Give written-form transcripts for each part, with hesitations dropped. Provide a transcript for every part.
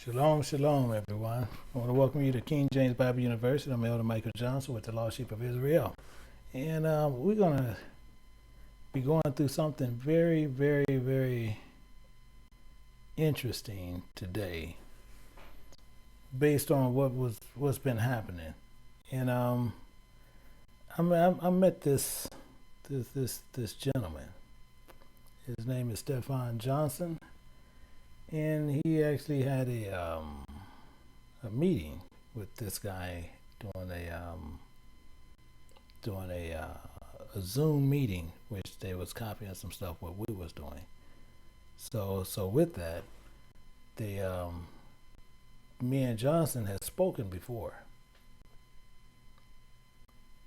Shalom, shalom, everyone. I want to welcome you to King James Bible University. I'm Elder Michael Johnson with the Lost Sheep of Israel. And we're going to be going through something very, very, very interesting today based on what's been happening. And I met this gentleman. His name is Stephan Johnson. And he actually had a meeting with this guy doing a Zoom meeting, which they was copying some stuff what we was doing. So with that, me and Johnson had spoken before,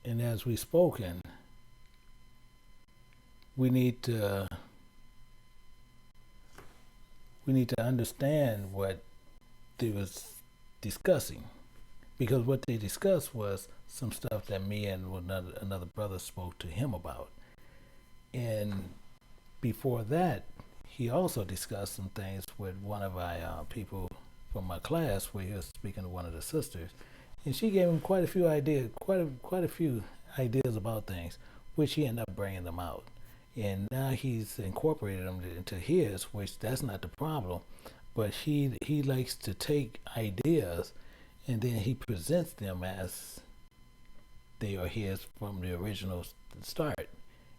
and as we spoken, we need to understand what they was discussing, because what they discussed was some stuff that me and another brother spoke to him about. And before that, he also discussed some things with one of our people from my class, where he was speaking to one of the sisters, and she gave him quite a few ideas about things, which he ended up bringing them out. And now he's incorporated them into his, which that's not the problem. But he likes to take ideas and then he presents them as they are his from the original start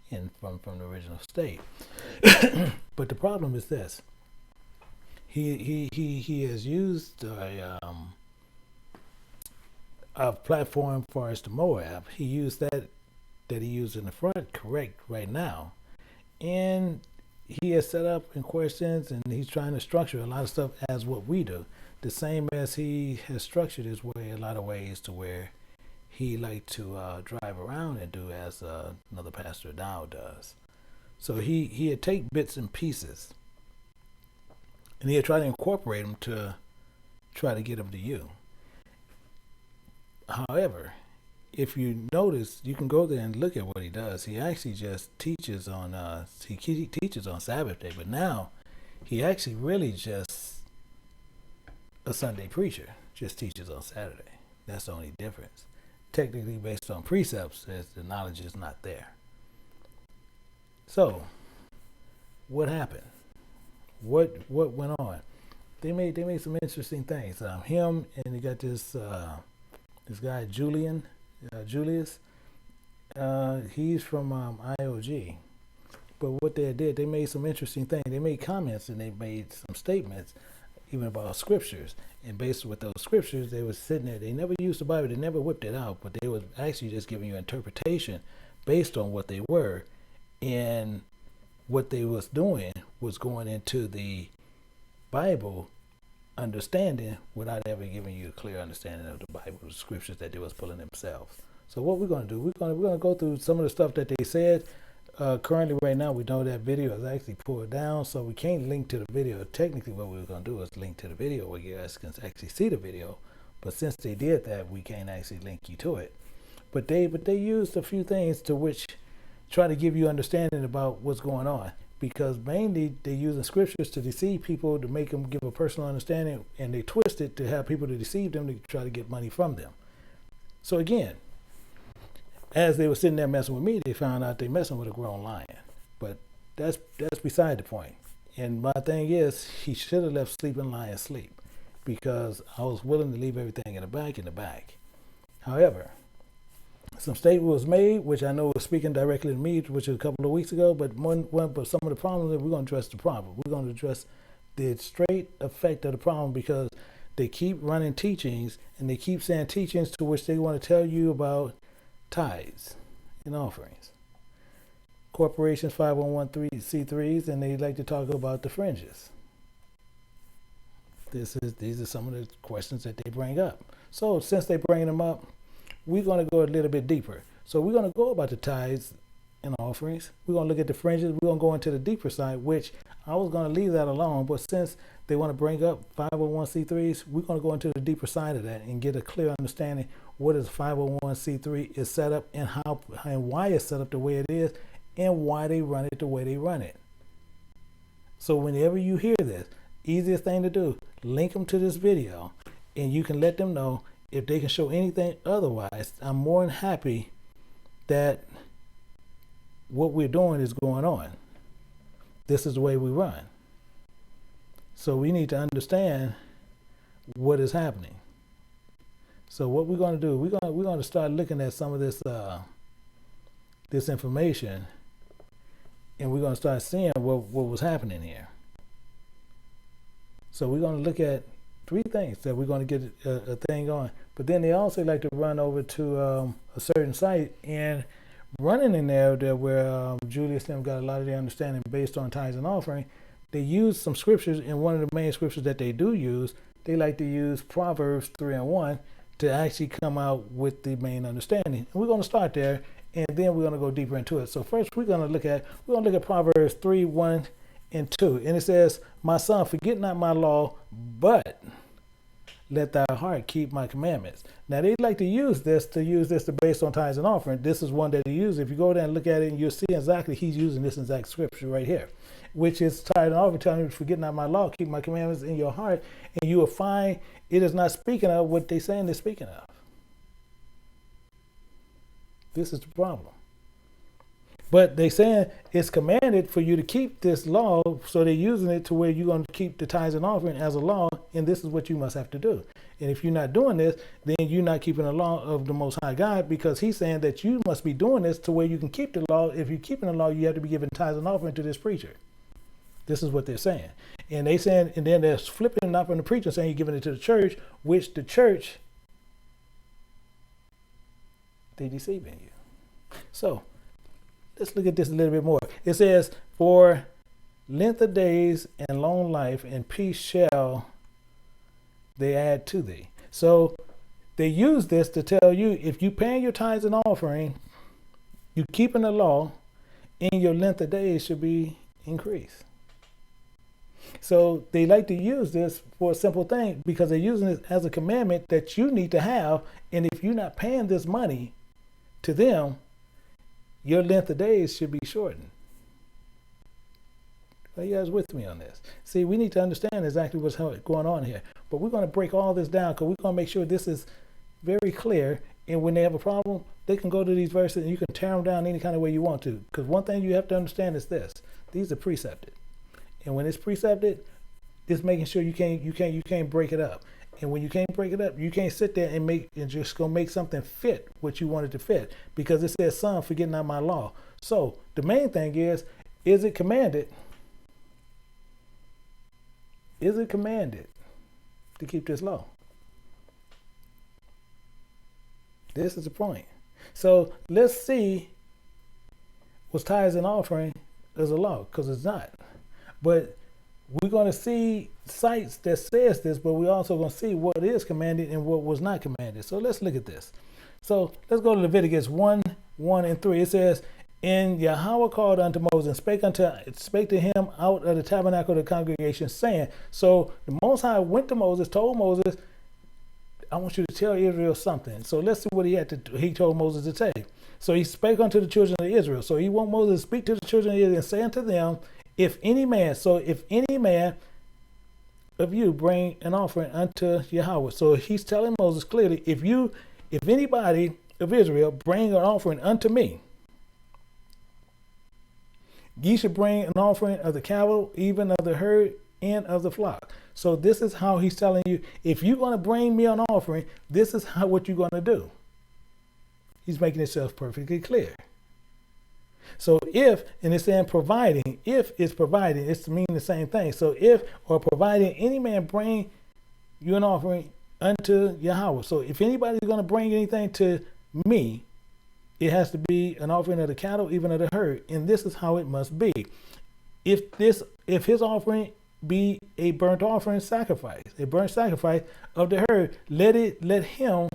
and from the original state. But the problem is this. He has used a platform for us to Moab. He used that he used in the front correct right now. And he has set up in questions, and he's trying to structure a lot of stuff as what we do. The same as he has structured his way a lot of ways to where he like to drive around and do as another pastor now does. So he'd take bits and pieces, and he'd try to incorporate them to try to get them to you. However, if you notice, you can go there and look at what he does. He actually just teaches on he teaches on Sabbath day, but now he actually really just a Sunday preacher, just teaches on Saturday. That's the only difference. Technically based on precepts, as the knowledge is not there. So what happened? What went on? They made some interesting things. Him and he got this guy Julius, he's from IOG. But what they did, they made some interesting things. They made comments and they made some statements, even about scriptures. And based with those scriptures, they were sitting there. They never used the Bible. They never whipped it out. But they was actually just giving you interpretation based on what they were. And what they was doing was going into the Bible understanding without ever giving you a clear understanding of the Bible, the scriptures that they was pulling themselves. So what we're going to do, we're going to go through some of the stuff that they said. Currently, right now, we know that video is actually pulled down, so we can't link to the video. Technically, what we're going to do is link to the video where you guys can actually see the video. But since they did that, we can't actually link you to it. But they used a few things to which try to give you understanding about what's going on. Because mainly they're using scriptures to deceive people, to make them give a personal understanding, and they twist it to have people to deceive them to try to get money from them. So again, as they were sitting there messing with me, they found out they messing with a grown lion. But that's beside the point. And my thing is, he should have left sleeping lion sleep, because I was willing to leave everything in the back. However, some statement was made, which I know was speaking directly to me, which was a couple of weeks ago. But but some of the problems, we're going to address the problem. We're going to address the straight effect of the problem, because they keep running teachings and they keep saying teachings to which they want to tell you about tithes and offerings, corporations, 501c3s, and they like to talk about the fringes. These are some of the questions that they bring up. So since they bring them up, we're going to go a little bit deeper. So we're going to go about the tithes and offerings. We're going to look at the fringes. We're going to go into the deeper side, which I was going to leave that alone. But since they want to bring up 501c3s, we're going to go into the deeper side of that and get a clear understanding what is 501c3 is set up, and how and why it's set up the way it is, and why they run it the way they run it. So whenever you hear this, easiest thing to do, link them to this video, and you can let them know if they can show anything otherwise. I'm more than happy that what we're doing is going on. This is the way we run. So we need to understand what is happening. So what we're going to do, we're going to start looking at some of this this information, and we're going to start seeing what was happening here. So we're going to look at 3 things that we're going to get a thing on. But then they also like to run over to a certain site, and running in there where Julius and them got a lot of their understanding based on tithes and offering. They use some scriptures, and one of the main scriptures that they do use, they like to use Proverbs 3:1 to actually come out with the main understanding. And we're going to start there, and then we're going to go deeper into it. So first we're going to look at Proverbs 3:1 and 2. And it says, "My son, forget not my law, but let thy heart keep my commandments." Now they like to use this based on tithes and offering. This is one that he uses. If you go there and look at it, and you'll see exactly he's using this exact scripture right here, which is tithes and offering, telling you, forget not my law, keep my commandments in your heart, and you will find it is not speaking of what they're saying they're speaking of. This is the problem. But they saying it's commanded for you to keep this law, so they're using it to where you're going to keep the tithes and offering as a law, and this is what you must have to do. And if you're not doing this, then you're not keeping the law of the Most High God, because he's saying that you must be doing this to where you can keep the law. If you're keeping the law, you have to be giving tithes and offering to this preacher. This is what they're saying. And they saying, and then they're flipping it up on the preacher, saying you're giving it to the church, which the church, they deceiving you. So let's look at this a little bit more. It says, "For length of days and long life and peace shall they add to thee." So they use this to tell you, if you paying your tithes and offering, you keeping the law, and your length of days should be increased. So they like to use this for a simple thing, because they're using it as a commandment that you need to have. And if you're not paying this money to them, your length of days should be shortened. Are you guys with me on this? See, we need to understand exactly what's going on here. But we're going to break all this down, because we're going to make sure this is very clear. And when they have a problem, they can go to these verses and you can tear them down any kind of way you want to. Because one thing you have to understand is this: these are precepted. And when it's precepted, it's making sure you can't break it up. And when you can't break it up, you can't sit there and just go make something fit what you want it to fit, because it says, "Son, forget not my law." So the main thing is it commanded? Is it commanded to keep this law? This is the point. So let's see, was tithes and offering as a law? Because it's not. But we're going to see sites that says this, but we're also going to see what is commanded and what was not commanded. So let's look at this. So let's go to Leviticus 1:1 and 3. It says, "And Yahweh called unto Moses, and spake to him out of the tabernacle of the congregation, saying." So the Most High went to Moses, told Moses, "I want you to tell Israel something." So let's see what he told Moses to say. So he spake unto the children of Israel. So he want Moses to speak to the children of Israel and say unto them, if any man of you bring an offering unto Yahweh. So he's telling Moses clearly, if anybody of Israel bring an offering unto me, ye should bring an offering of the cattle, even of the herd, and of the flock. So this is how he's telling you, if you're going to bring me an offering, this is what you're going to do. He's making himself perfectly clear. So and it's saying providing, if it's providing, it's to mean the same thing. So if, or providing, any man bring you an offering unto Yahweh. So if anybody's going to bring anything to me, it has to be an offering of the cattle, even of the herd. And this is how it must be. If his offering be a burnt offering sacrifice, a burnt sacrifice of the herd, let him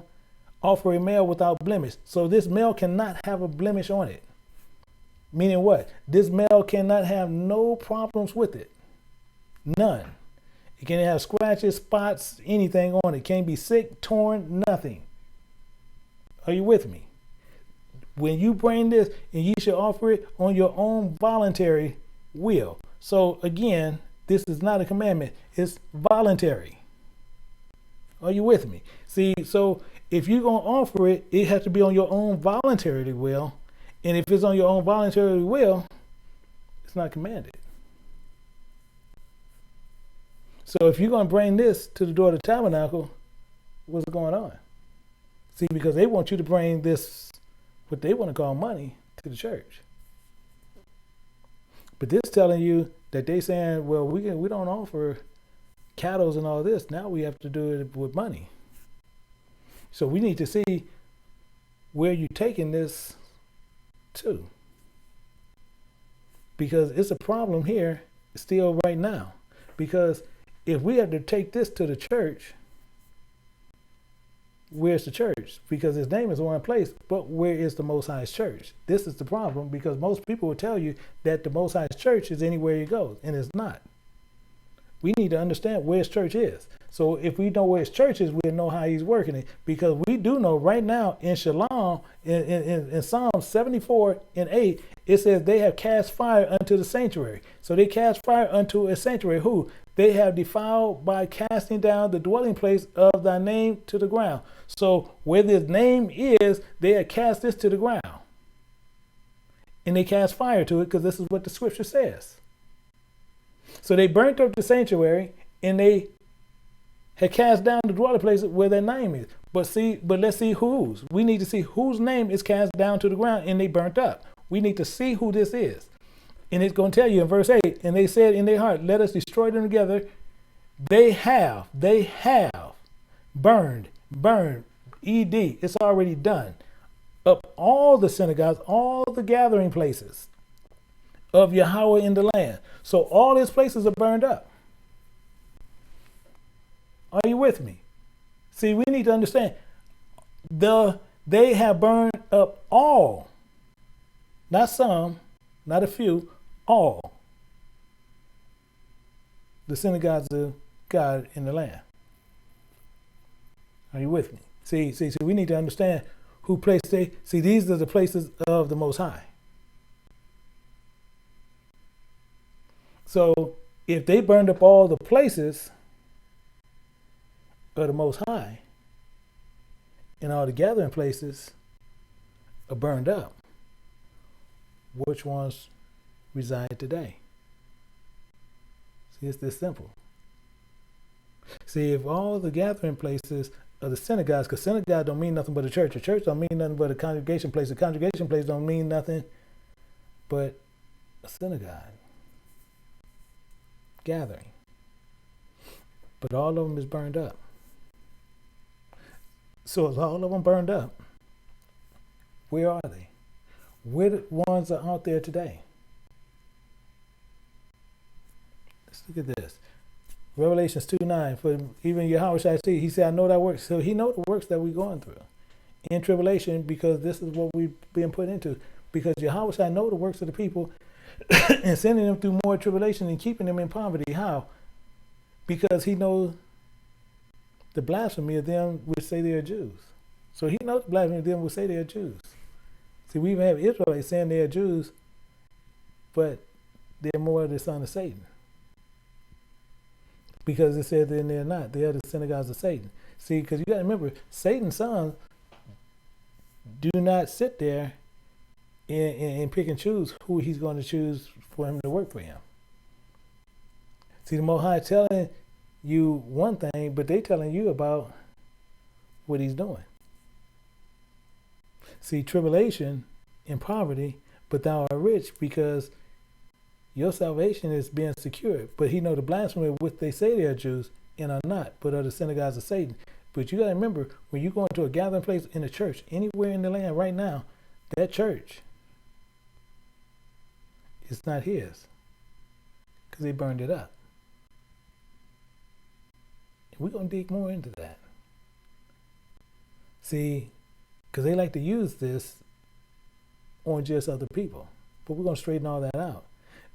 offer a male without blemish. So this male cannot have a blemish on it. Meaning what? This male cannot have no problems with it. None. It can't have scratches, spots, anything on it. Can't be sick, torn, nothing. Are you with me? When you bring this, and you should offer it on your own voluntary will. So again, This is not a commandment. It's voluntary. Are you with me? See, so if you're going to offer it, it has to be on your own voluntary will. And if it's on your own voluntary will, it's not commanded. So if you're going to bring this to the door of the tabernacle, what's going on? See, because they want you to bring this, what they want to call money, to the church. But this telling you that they saying, well, we don't offer cattle and all this. Now we have to do it with money. So we need to see where you're taking this to. Because it's a problem here still right now. Because if we have to take this to the church, where's the church? Because his name is in one place, but where is the Most High's church? This is the problem, because most people will tell you that the Most High's church is anywhere you go, and it's not. We need to understand where his church is. So if we know where his church is, we'll know how he's working it. Because we do know right now in Shalom, in Psalm 74 and 8, it says they have cast fire unto the sanctuary. So they cast fire unto a sanctuary. Who? They have defiled by casting down the dwelling place of thy name to the ground. So where this name is, they have cast this to the ground. And they cast fire to it, because this is what the scripture says. So they burnt up the sanctuary, and they had cast down the dwelling places where their name is. But let's see whose. We need to see whose name is cast down to the ground and they burnt up. We need to see who this is. And it's going to tell you in verse 8, and they said in their heart, let us destroy them together. They have burned, ED, it's already done, up all the synagogues, all the gathering places of Yahweh in the land. So all his places are burned up. Are you with me? See, we need to understand, they have burned up all, not some, not a few, all the synagogues of God in the land. Are you with me? See, we need to understand who placed they. See, these are the places of the Most High. So if they burned up all the places of the Most High, and all the gathering places are burned up, which ones reside today? See, it's this simple. See, if all the gathering places of the synagogues, because synagogue don't mean nothing but a church don't mean nothing but a congregation place, a congregation place don't mean nothing but a synagogue gathering. But all of them is burned up. So if all of them burned up, where are they? Where the ones are out there today? Let's look at this. Revelations 2:9. For even Yahweh shall see, he said, I know thy works. So he knows the works that we're going through in tribulation, because this is what we've been put into. Because Yahweh shall know the works of the people and sending them through more tribulation and keeping them in poverty. How? Because he knows the blasphemy of them which say they are Jews. So he knows the blasphemy of them which say they are Jews. See, we even have Israelites saying they are Jews, but they're more the son of Satan. Because it says that they're not. They are the synagogues of Satan. See, because you got to remember, Satan's sons do not sit there and pick and choose who he's going to choose for him to work for him. See, the Most High telling you one thing, but they telling you about what he's doing. See, tribulation and poverty, but thou art rich, because your salvation is being secured. But he know the blasphemy of which they say they are Jews and are not, but are the synagogues of Satan. But you got to remember, when you go into a gathering place in a church, anywhere in the land right now, that church is not his, because they burned it up. And we're going to dig more into that. See, because they like to use this on just other people. But we're going to straighten all that out.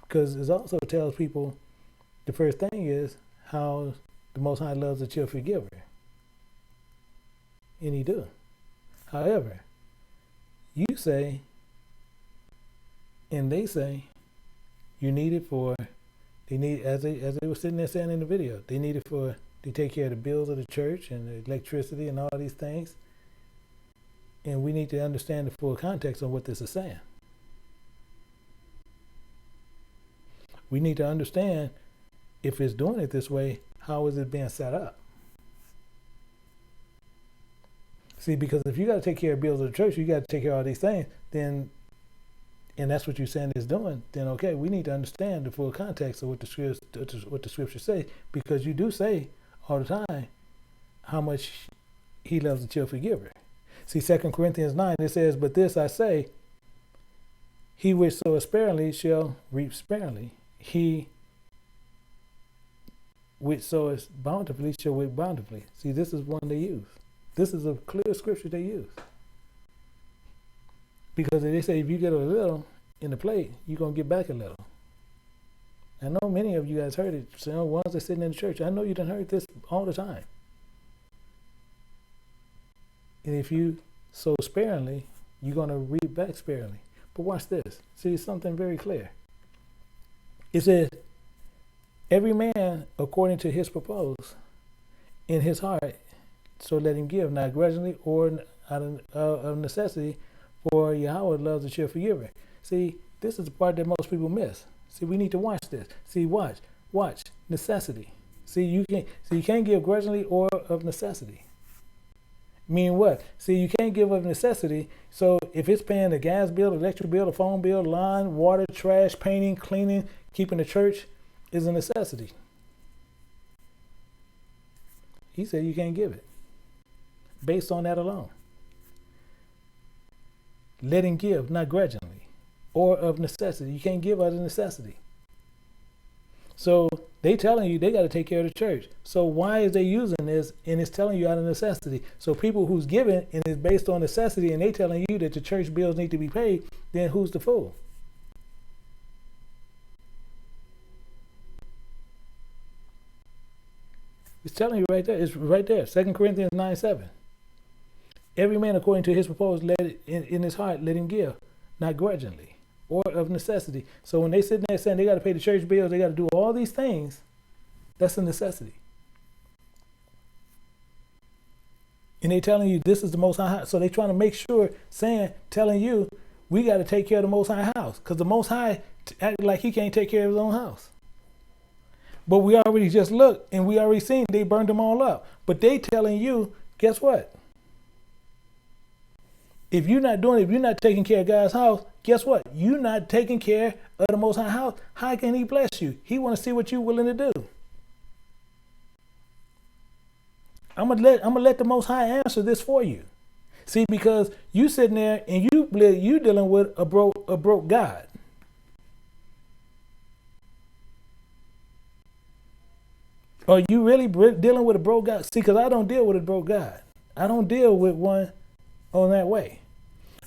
Because it also tells people, the first thing is how the Most High loves a cheerful giver. And he do. However, you say, and they say, you need it for They need, as they were sitting there saying in the video, they needed to take care of the bills of the church and the electricity and all these things. And we need to understand the full context of what this is saying. We need to understand, if it's doing it this way, how is it being set up? See, because if you got to take care of bills of the church, you got to take care of all these things, then, and that's what you're saying is doing, then okay, we need to understand the full context of what the scriptures say, because you do say all the time how much he loves the cheerful giver. See, 2 Corinthians 9, it says, but this I say, he which soweth sparingly shall reap sparingly. He which soweth bountifully shall reap bountifully. See, this is one they use. This is a clear scripture they use. Because they say if you get a little in the plate, you're going to get back a little. I know many of you guys heard it. So ones that are sitting in the church, I know you done heard this all the time. And if you sow sparingly, you're going to reap back sparingly. But watch this. See, it's something very clear. It says, every man according to his purpose in his heart, so let him give, not grudgingly or out of necessity, for Yahweh loves a cheerful giver. See, this is the part that most people miss. See, we need to watch this. See, watch necessity. See, you can't give grudgingly or of necessity. Meaning what? See, you can't give of necessity. So if it's paying the gas bill, electric bill, the phone bill, line, water, trash, painting, cleaning, keeping the church is a necessity. He said you can't give it based on that alone. Let him give, not grudgingly or of necessity. You can't give out of necessity. So they telling you they got to take care of the church. So why is they using this and it's telling you out of necessity? So people who's giving and it's based on necessity and they telling you that the church bills need to be paid, then who's the fool? It's telling you right there. It's right there. 2 Corinthians 9:7. Every man according to his purpose, let it in his heart, let him give, not grudgingly or of necessity. So when they sit there saying they got to pay the church bills, they got to do all these things, that's a necessity. And they telling you this is the Most High house. So they trying to make sure, telling you, we got to take care of the Most High house, because the Most High act like he can't take care of his own house. But we already just looked and we already seen they burned them all up. But they telling you, guess what? If you're not doing it, if you're not taking care of God's house, guess what? You're not taking care of the Most High house. How can he bless you? He want to see what you're willing to do. I'm gonna let the Most High answer this for you. See, because you sitting there and you dealing with a broke God. Are you really dealing with a broke God? See, because I don't deal with a broke God. I don't deal with one on that way.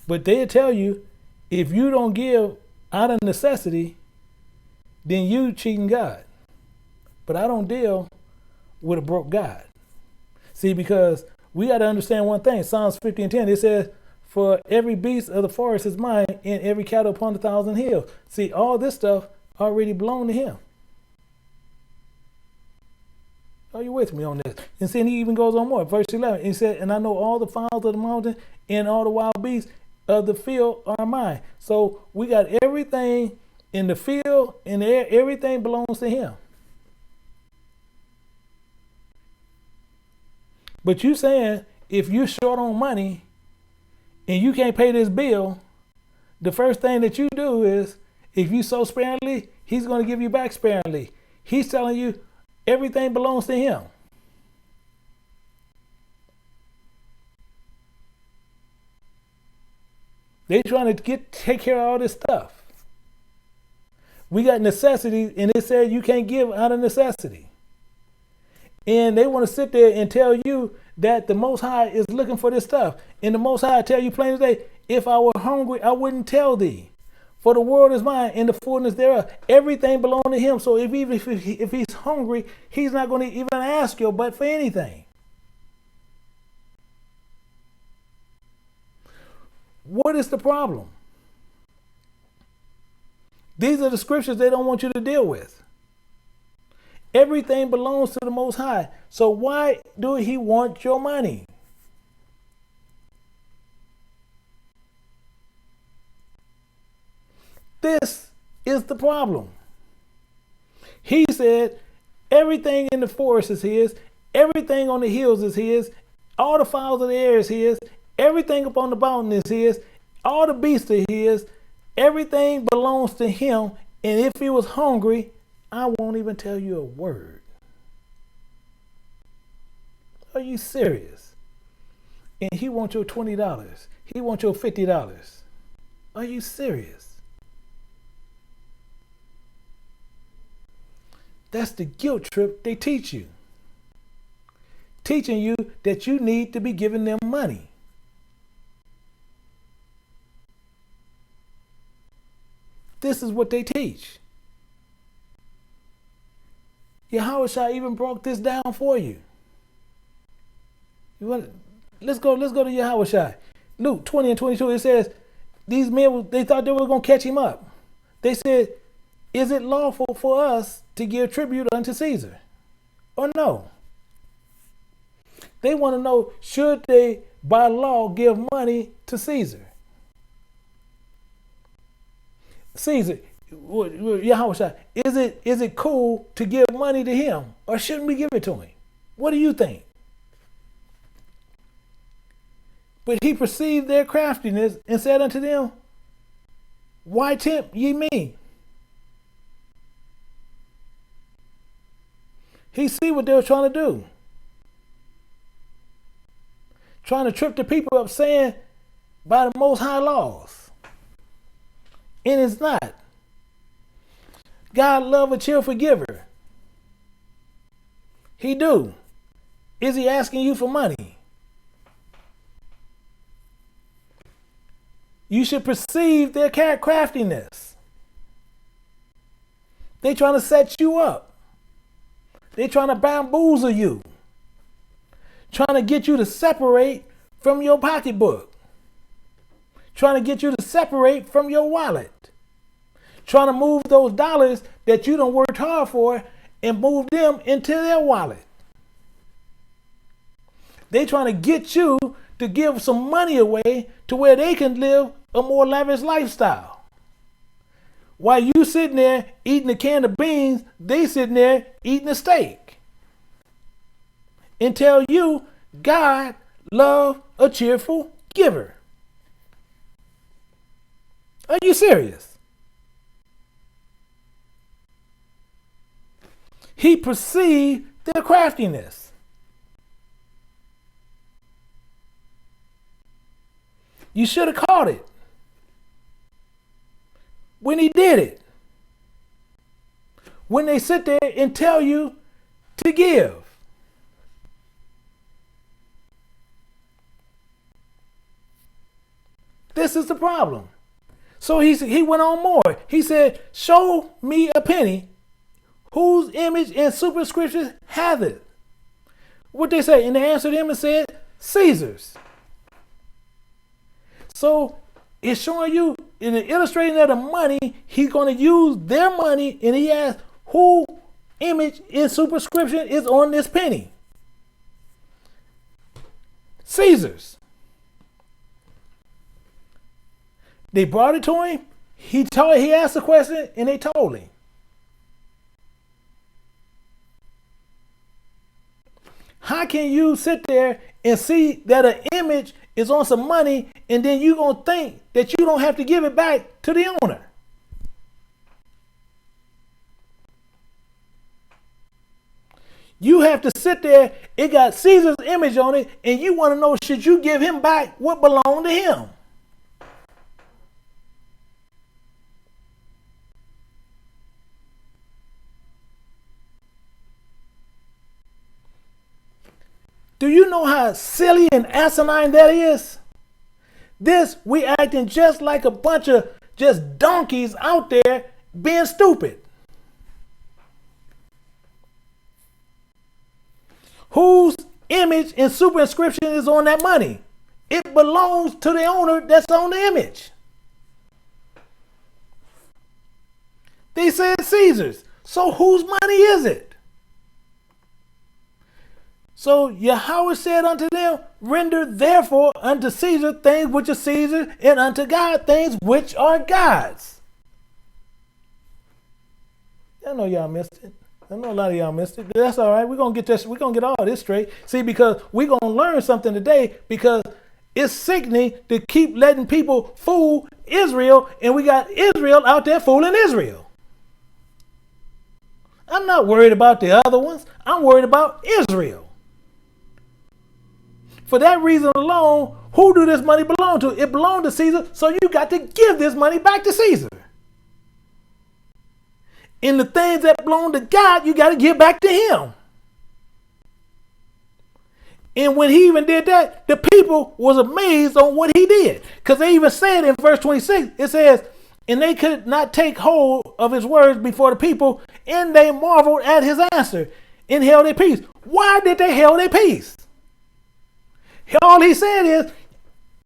But they'll tell you, if you don't give out of necessity, then you cheating God. But I don't deal with a broke God. See, because we got to understand one thing. Psalms 50:10, it says, for every beast of the forest is mine, and every cattle upon 1,000 hills. See, all this stuff already belong to him. Are you with me on this? And then he even goes on more. Verse 11, he said, and I know all the fowls of the mountain and all the wild beasts of the field are mine. So we got everything in the field, in the air, everything belongs to him. But you saying, if you're short on money and you can't pay this bill, the first thing that you do is, if you sow sparingly, he's going to give you back sparingly. He's telling you, everything belongs to him. They trying to take care of all this stuff. We got necessities, and it said you can't give out of necessity. And they want to sit there and tell you that the Most High is looking for this stuff. And the Most High tell you plain as day, if I were hungry, I wouldn't tell thee. For the world is mine and the fullness thereof. Everything belongs to him. So if he's hungry, he's not going to even ask you but for anything. What is the problem? These are the scriptures they don't want you to deal with. Everything belongs to the Most High. So why do he want your money? This is the problem. He said, everything in the forest is his, everything on the hills is his, all the fowls of the air is his, everything up on the mountain is his, all the beasts are his, everything belongs to him, and if he was hungry, I won't even tell you a word. Are you serious? And he wants your $20. He wants your $50. Are you serious? That's the guilt trip they teach you. Teaching you that you need to be giving them money. This is what they teach. Yahushua even broke this down for you. Let's go to Yahushua. Luke 20 and 22, it says, these men, they thought they were going to catch him up. They said, is it lawful for us to give tribute unto Caesar? Or no? They want to know, should they by law give money to Caesar? Caesar, Yahushua, is it cool to give money to him? Or shouldn't we give it to him? What do you think? But he perceived their craftiness and said unto them, why tempt ye me? He see what they were trying to do. Trying to trip the people up, saying by the Most High laws. And it's not. God love a cheerful giver. He do. Is he asking you for money? You should perceive their craftiness. They trying to set you up. They trying to bamboozle you. Trying to get you to separate from your pocketbook. Trying to get you to separate from your wallet. Trying to move those dollars that you done worked hard for and move them into their wallet. They trying to get you to give some money away to where they can live a more lavish lifestyle. While you sitting there eating a can of beans, they sitting there eating a steak. And tell you, God love a cheerful giver. Are you serious? He perceived their craftiness. You should have caught it when he did it. When they sit there and tell you to give. This is the problem. So he went on more. He said, show me a penny whose image and superscription hath it. What they say? And they answered him and said, Caesar's. So it's showing you, in the illustrating of the money, he's going to use their money, and he asked who image and superscription is on this penny. Caesar's. They brought it to him. He asked the question, and they told him. How can you sit there and see that an image is on some money, and then you're going to think that you don't have to give it back to the owner? You have to sit there, it got Caesar's image on it, and you want to know, should you give him back what belonged to him? Do you know how silly and asinine that is? We acting just like a bunch of just donkeys out there being stupid. Whose image and superscription is on that money? It belongs to the owner that's on the image. They said Caesar's. So whose money is it? So Yahweh said unto them, render therefore unto Caesar things which are Caesar, and unto God things which are God's. I know y'all missed it. I know a lot of y'all missed it. But that's all right. We're gonna get this. We're gonna get all this straight. See, because we're gonna learn something today. Because it's sickening to keep letting people fool Israel, and we got Israel out there fooling Israel. I'm not worried about the other ones. I'm worried about Israel. For that reason alone, who do this money belong to? It belonged to Caesar, so you got to give this money back to Caesar. And the things that belong to God, you got to give back to him. And when he even did that, the people was amazed on what he did. Because they even said in verse 26, it says, and they could not take hold of his words before the people, and they marveled at his answer and held their peace. Why did they hold their peace? All he said is,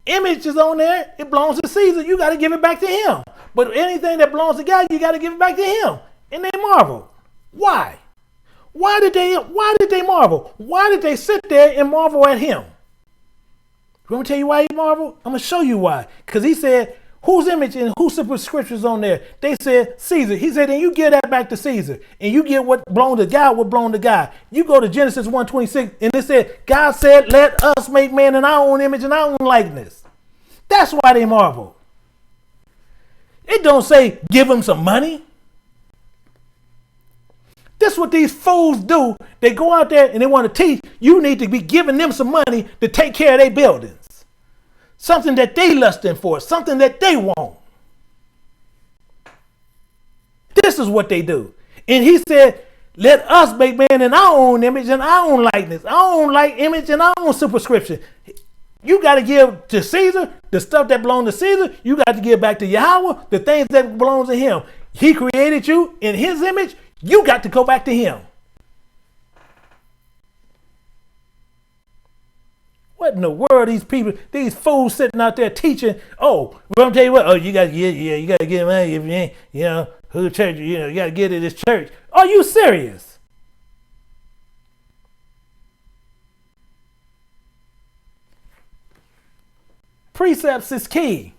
image is on there, it belongs to Caesar, you got to give it back to him. But anything that belongs to God, you got to give it back to him. And they marveled. Why? Why did they marvel? Why did they sit there and marvel at him? I'm going to tell you why he marveled? I'm going to show you why. Because he said, whose image and whose superscriptions on there? They said Caesar. He said, and you give that back to Caesar. And you get what belonged to God, what belonged to God. You go to Genesis 1:26, and it said, God said, let us make man in our own image and our own likeness. That's why they marvel. It don't say, give them some money. This is what these fools do. They go out there and they want to teach. You need to be giving them some money to take care of their buildings. Something that they lusting for. Something that they want. This is what they do. And he said, let us make man in our own image and our own likeness. Our own image and our own superscription. You got to give to Caesar the stuff that belongs to Caesar. You got to give back to Yahweh the things that belong to him. He created you in his image. You got to go back to him. What in the world these people, these fools sitting out there teaching? Oh, well, I'm telling you what. Oh, you got to get, you got to get money if you ain't, who church, you got to get to this church. Are you serious? Precepts is key.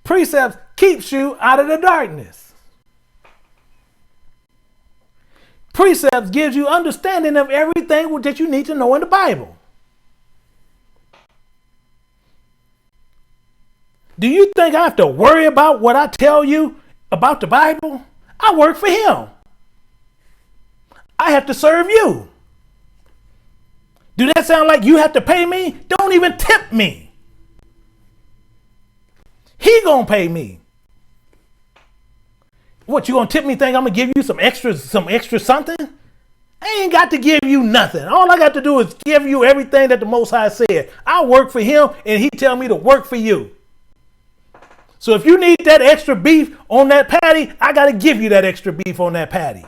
Precepts keeps you out of the darkness. Precepts gives you understanding of everything that you need to know in the Bible. Do you think I have to worry about what I tell you about the Bible? I work for him. I have to serve you. Do that sound like you have to pay me? Don't even tip me. He gonna pay me. What, you gonna tip me, think I'm gonna give you some extra something? I ain't got to give you nothing. All I got to do is give you everything that the Most High said. I work for him and he tell me to work for you. So if you need that extra beef on that patty, I got to give you that extra beef on that patty.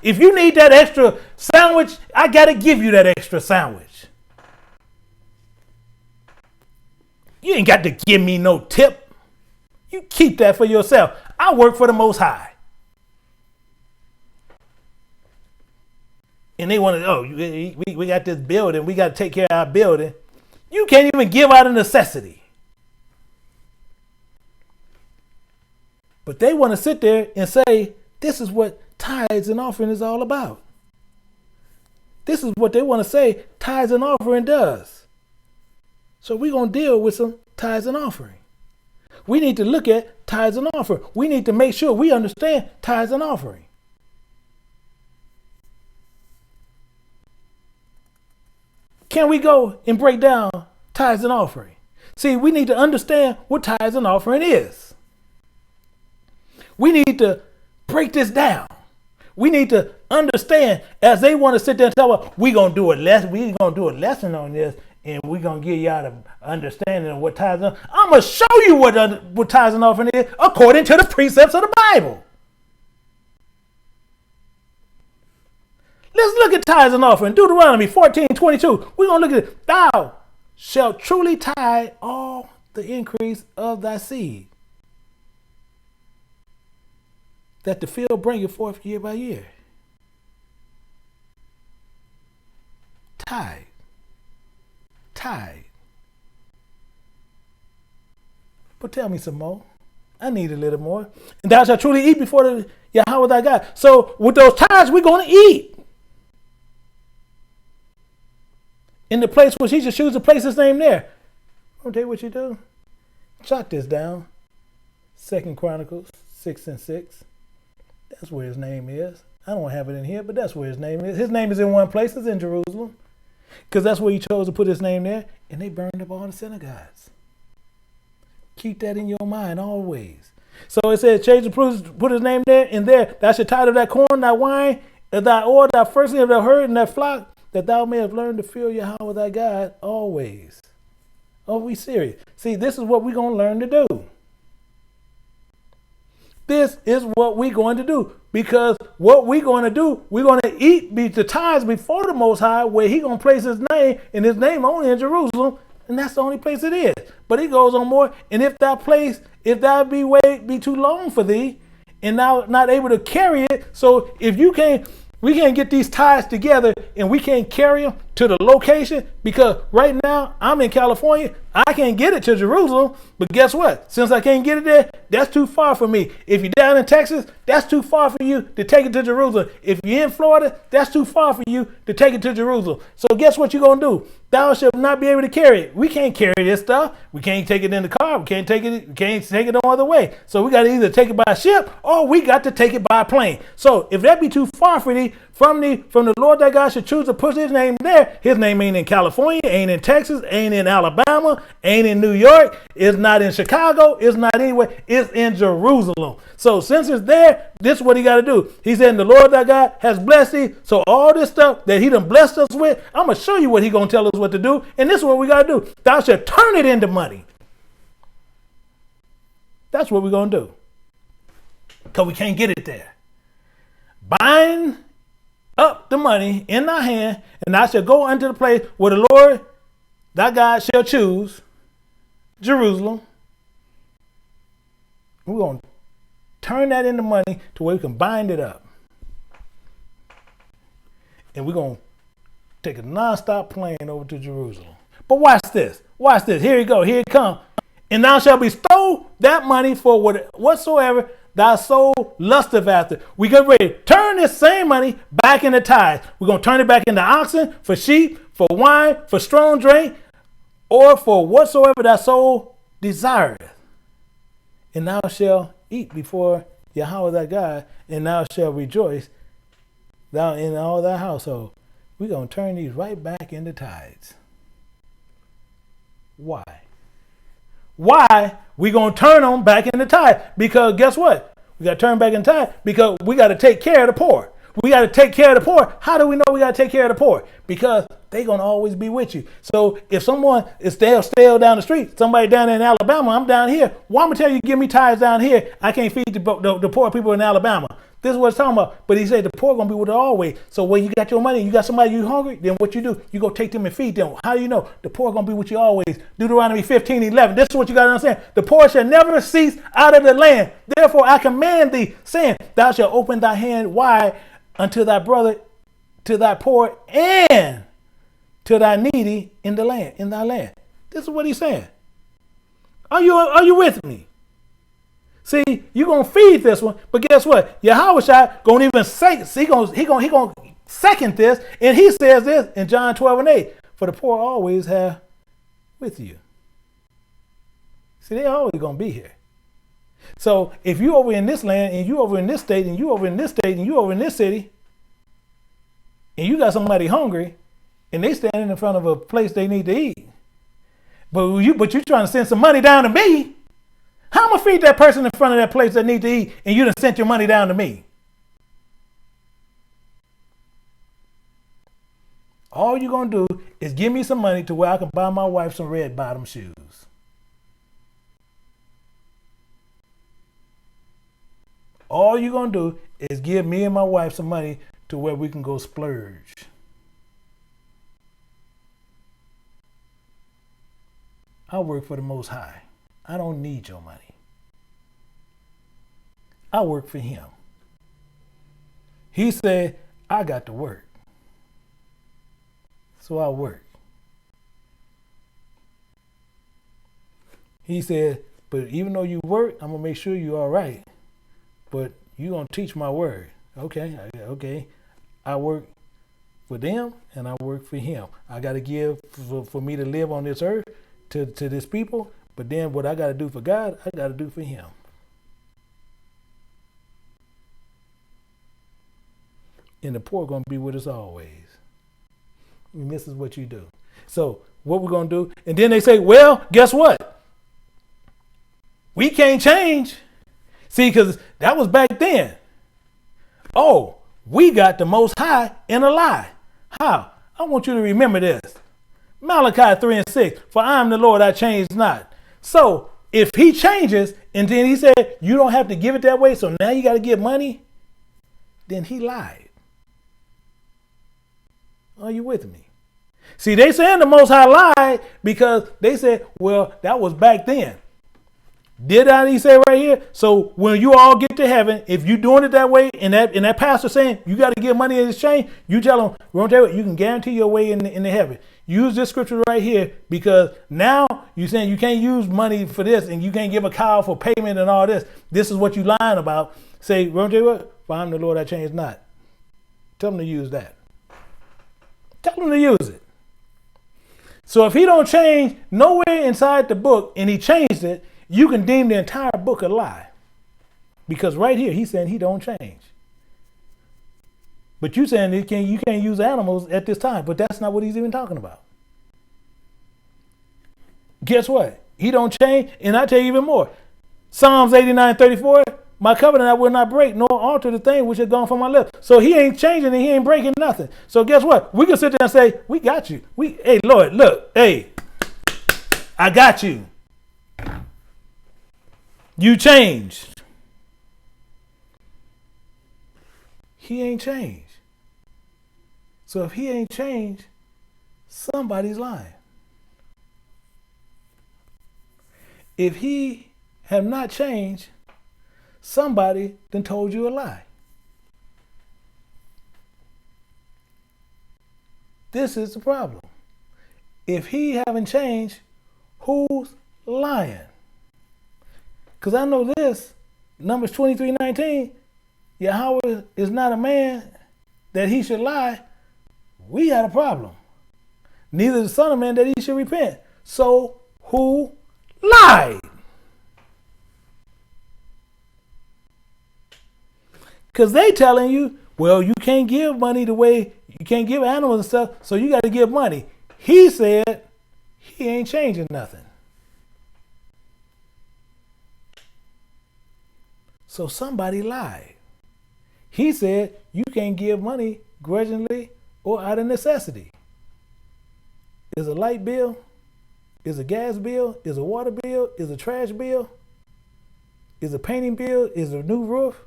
If you need that extra sandwich, I got to give you that extra sandwich. You ain't got to give me no tip. You keep that for yourself. I work for the Most High. And they want to, we got this building. We got to take care of our building. You can't even give out a necessity. But they want to sit there and say, this is what tithes and offering is all about. This is what they want to say tithes and offering does. So we're going to deal with some tithes and offering. We need to look at tithes and offering. We need to make sure we understand tithes and offering. Can we go and break down tithes and offering? See, we need to understand what tithes and offering is. We need to break this down. We need to understand, as they want to sit there and tell us, we're going to do a lesson on this, and we're going to give y'all an understanding of what tithes and offering. I'm going to show you what tithes and offering is according to the precepts of the Bible. Let's look at tithes and offering. Deuteronomy 14:22. We're going to look at it. Thou shalt truly tithe all the increase of thy seed, that the field bringeth forth year by year. tithe. But tell me some more. I need a little more. And thou shalt truly eat before the Yahweh thy God. So with those tithes, we're going to eat. In the place which he should choose to place his name there. I'll tell you what you do. Jot this down. 2 Chronicles 6:6. That's where his name is. I don't have it in here, but that's where his name is. His name is in one place. It's in Jerusalem. Because that's where he chose to put his name there. And they burned up all the synagogues. Keep that in your mind always. So it says, change the put his name there, and there thou shalt tithe of thy corn, thy wine, and thy oil, thy firstling of thy herd, and thy flock, that thou mayest learn to fear Yahweh thy God always. Oh, we serious? See, this is what we're going to learn to do. This is what we're going to do. Because what we're going to do, we're going to eat the tithes before the Most High, where he going to place his name, and his name only in Jerusalem. And that's the only place it is. But he goes on more. And if that be too long for thee, and thou not able to carry it. So if we can't get these tithes together, and we can't carry them to the location, because right now I'm in California. I can't get it to Jerusalem. But guess what? Since I can't get it there, that's too far for me. If you're down in Texas, that's too far for you to take it to Jerusalem. If you're in Florida, that's too far for you to take it to Jerusalem. So guess what you're going to do? Thou shalt not be able to carry it. We can't carry this stuff. We can't take it in the car. We can't take it no other way. So we got to either take it by ship, or we got to take it by plane. So if that be too far for thee, from the Lord thy God should choose to put his name there. His name ain't in California, ain't in Texas, ain't in Alabama, ain't in New York, it's not in Chicago, it's not anywhere, it's in Jerusalem. So since it's there, this is what he got to do. He said, the Lord thy God has blessed thee. So all this stuff that he done blessed us with, I'm going to show you what he going to tell us what to do. And this is what we got to do. Thou shalt turn it into money. That's what we're going to do. Because we can't get it there. Bind up the money in thy hand, and thou shalt go unto the place where the Lord thy God shall choose, Jerusalem. We're going to turn that into money to where we can bind it up. And we're going to take a nonstop plane over to Jerusalem. But watch this. Watch this. Here you go. Here it comes. And thou shalt bestow that money for whatsoever thy soul lusteth after. We get ready to turn this same money back into tithes. We're going to turn it back into oxen, for sheep, for wine, for strong drink, or for whatsoever thy soul desireth. And thou shalt eat before Yahweh thy God, and thou shalt rejoice, thou in all thy household. We're going to turn these right back into tithes. Why? Why we going to turn them back into tithe? Because guess what? We got to turn back into tithe because we got to take care of the poor. We got to take care of the poor. How do we know we got to take care of the poor? Because they're going to always be with you. So if someone is stale down the street, somebody down in Alabama, I'm down here. Well, I'm going to tell you, give me tithes down here. I can't feed the poor people in Alabama. This is what it's talking about. But he said the poor going to be with it always. So when you got your money, you got somebody you hungry, then what you do, you go take them and feed them. How do you know? The poor going to be with you always. Deuteronomy 15:11. This is what you got to understand. The poor shall never cease out of the land. Therefore I command thee, saying, thou shalt open thy hand wide unto thy brother, to thy poor, and to thy needy in thy land. This is what he's saying. Are you with me? See, you're going to feed this one, but guess what? Yahushua going to even say, he going to second this, and he says this in John 12:8, for the poor always have with you. See, they're always going to be here. So if you over in this land, and you over in this state, and you over in this state, and you over in this city, and you got somebody hungry, and they standing in front of a place they need to eat, but you're trying to send some money down to me, how am I going to feed that person in front of that place that need to eat, and you done sent your money down to me? All you're going to do is give me some money to where I can buy my wife some red bottom shoes. All you're going to do is give me and my wife some money to where we can go splurge. I work for the Most High. I don't need your money. I work for him. He said, I got to work. So I work. He said, but even though you work, I'm going to make sure you're all right. But you're going to teach my word. Okay. I work for them and I work for him. I got to give for me to live on this earth to this people. But then what I got to do for God, I got to do for him. And the poor are going to be with us always. And this is what you do. So what we're going to do. And then they say, well, guess what? We can't change. See, because that was back then. Oh, we got the Most High in a lie. How? I want you to remember this. Malachi 3:6. For I am the Lord, I change not. So if he changes and then he said, you don't have to give it that way, so now you got to give money, then he lied. Are you with me? See, they saying the Most High lied because they said, well, that was back then. Did I? He say right here. So when you all get to heaven, if you doing it that way, and that pastor saying you got to give money in exchange, you tell them, we're gonna tell you, you can guarantee your way in the heaven. Use this scripture right here because now you're saying you can't use money for this and you can't give a cow for payment and all this. This is what you lying about. Say, we're gonna tell you what? For I'm the Lord, I change not. Tell them to use that. Tell them to use it. So if he don't change nowhere inside the book and he changed it, you can deem the entire book a lie. Because right here, he's saying he don't change. But you saying you can't use animals at this time, but that's not what he's even talking about. Guess what? He don't change, and I tell you even more. Psalms 89:34, my covenant I will not break, nor alter the thing which has gone from my lips. So he ain't changing and he ain't breaking nothing. So guess what? We can sit there and say, we got you. Hey, Lord, look, hey, I got you. You changed. He ain't changed. So if he ain't changed, somebody's lying. If he have not changed, somebody done told you a lie. This is the problem. If he haven't changed, who's lying? Because I know this, Numbers 23:19, Yahweh is not a man that he should lie. We got a problem. Neither the Son of Man that he should repent. So who lied? Because they telling you, well, you can't give money the way, you can't give animals and stuff, so you got to give money. He said he ain't changing nothing. So somebody lied. He said you can't give money grudgingly or out of necessity. Is a light bill? Is a gas bill? Is a water bill? Is a trash bill? Is a painting bill? Is a new roof?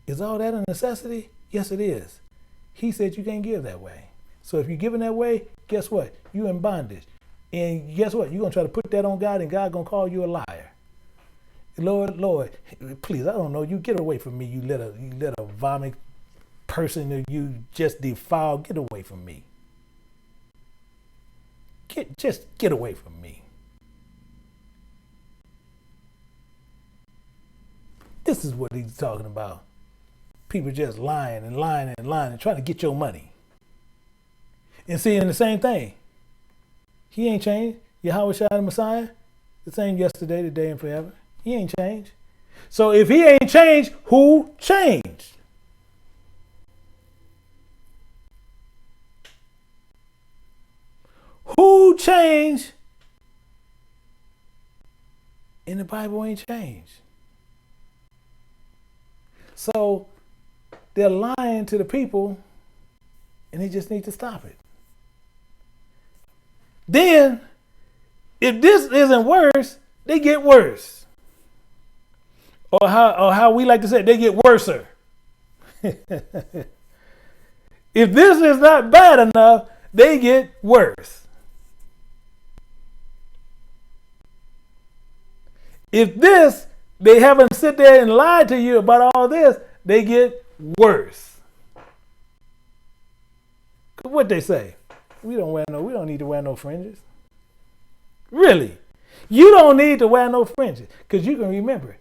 Is all that a necessity? Yes, it is. He said you can't give that way. So if you're giving that way, guess what? You're in bondage. And guess what? You're going to try to put that on God and God going to call you a liar. Lord, please, I don't know. You get away from me, you little vomit person that you just defiled. Get away from me. Get away from me. This is what he's talking about. People just lying and lying and lying and trying to get your money. And seeing the same thing. He ain't changed. Yahweh Shai the Messiah, the same yesterday, today, and forever. He ain't changed. So if he ain't changed, who changed? Who changed? And the Bible ain't changed. So they're lying to the people and they just need to stop it. Then, if this isn't worse, they get worse. Or how we like to say it, they get worser. If this is not bad enough, they get worse. If this, they haven't sit there and lied to you about all this, they get worse. What they say? We don't need to wear no fringes. Really? You don't need to wear no fringes because you can remember.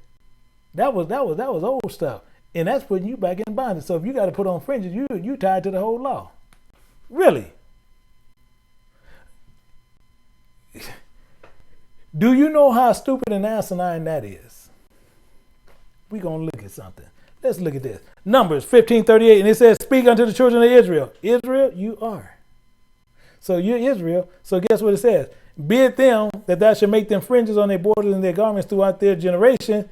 That was old stuff. And that's putting you back in bondage. So if you got to put on fringes, you tied to the whole law. Really? Do you know how stupid and asinine that is? We're going to look at something. Let's look at this. Numbers 15:38, and it says, speak unto the children of Israel. Israel, you are. So you're Israel. So guess what it says? Bid them that thou should make them fringes on their borders and their garments throughout their generation,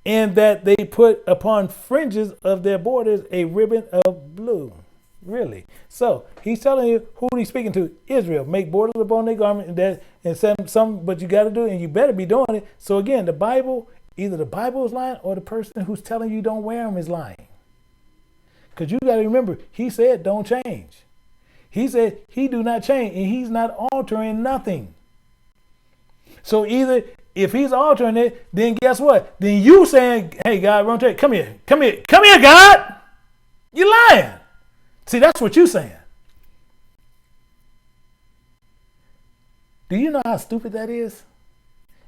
and that they put upon fringes of their borders a ribbon of blue. Really? So he's telling you who he's speaking to. Israel. Make borders upon their garment and some, but you got to do it, and you better be doing it. So again, the Bible, either the Bible is lying or the person who's telling you don't wear them is lying. Because you got to remember, he said don't change. He said he do not change, and he's not altering nothing. So either if he's altering it, then guess what? Then you saying, hey, God, come here, God. You're lying. See, that's what you're saying. Do you know how stupid that is?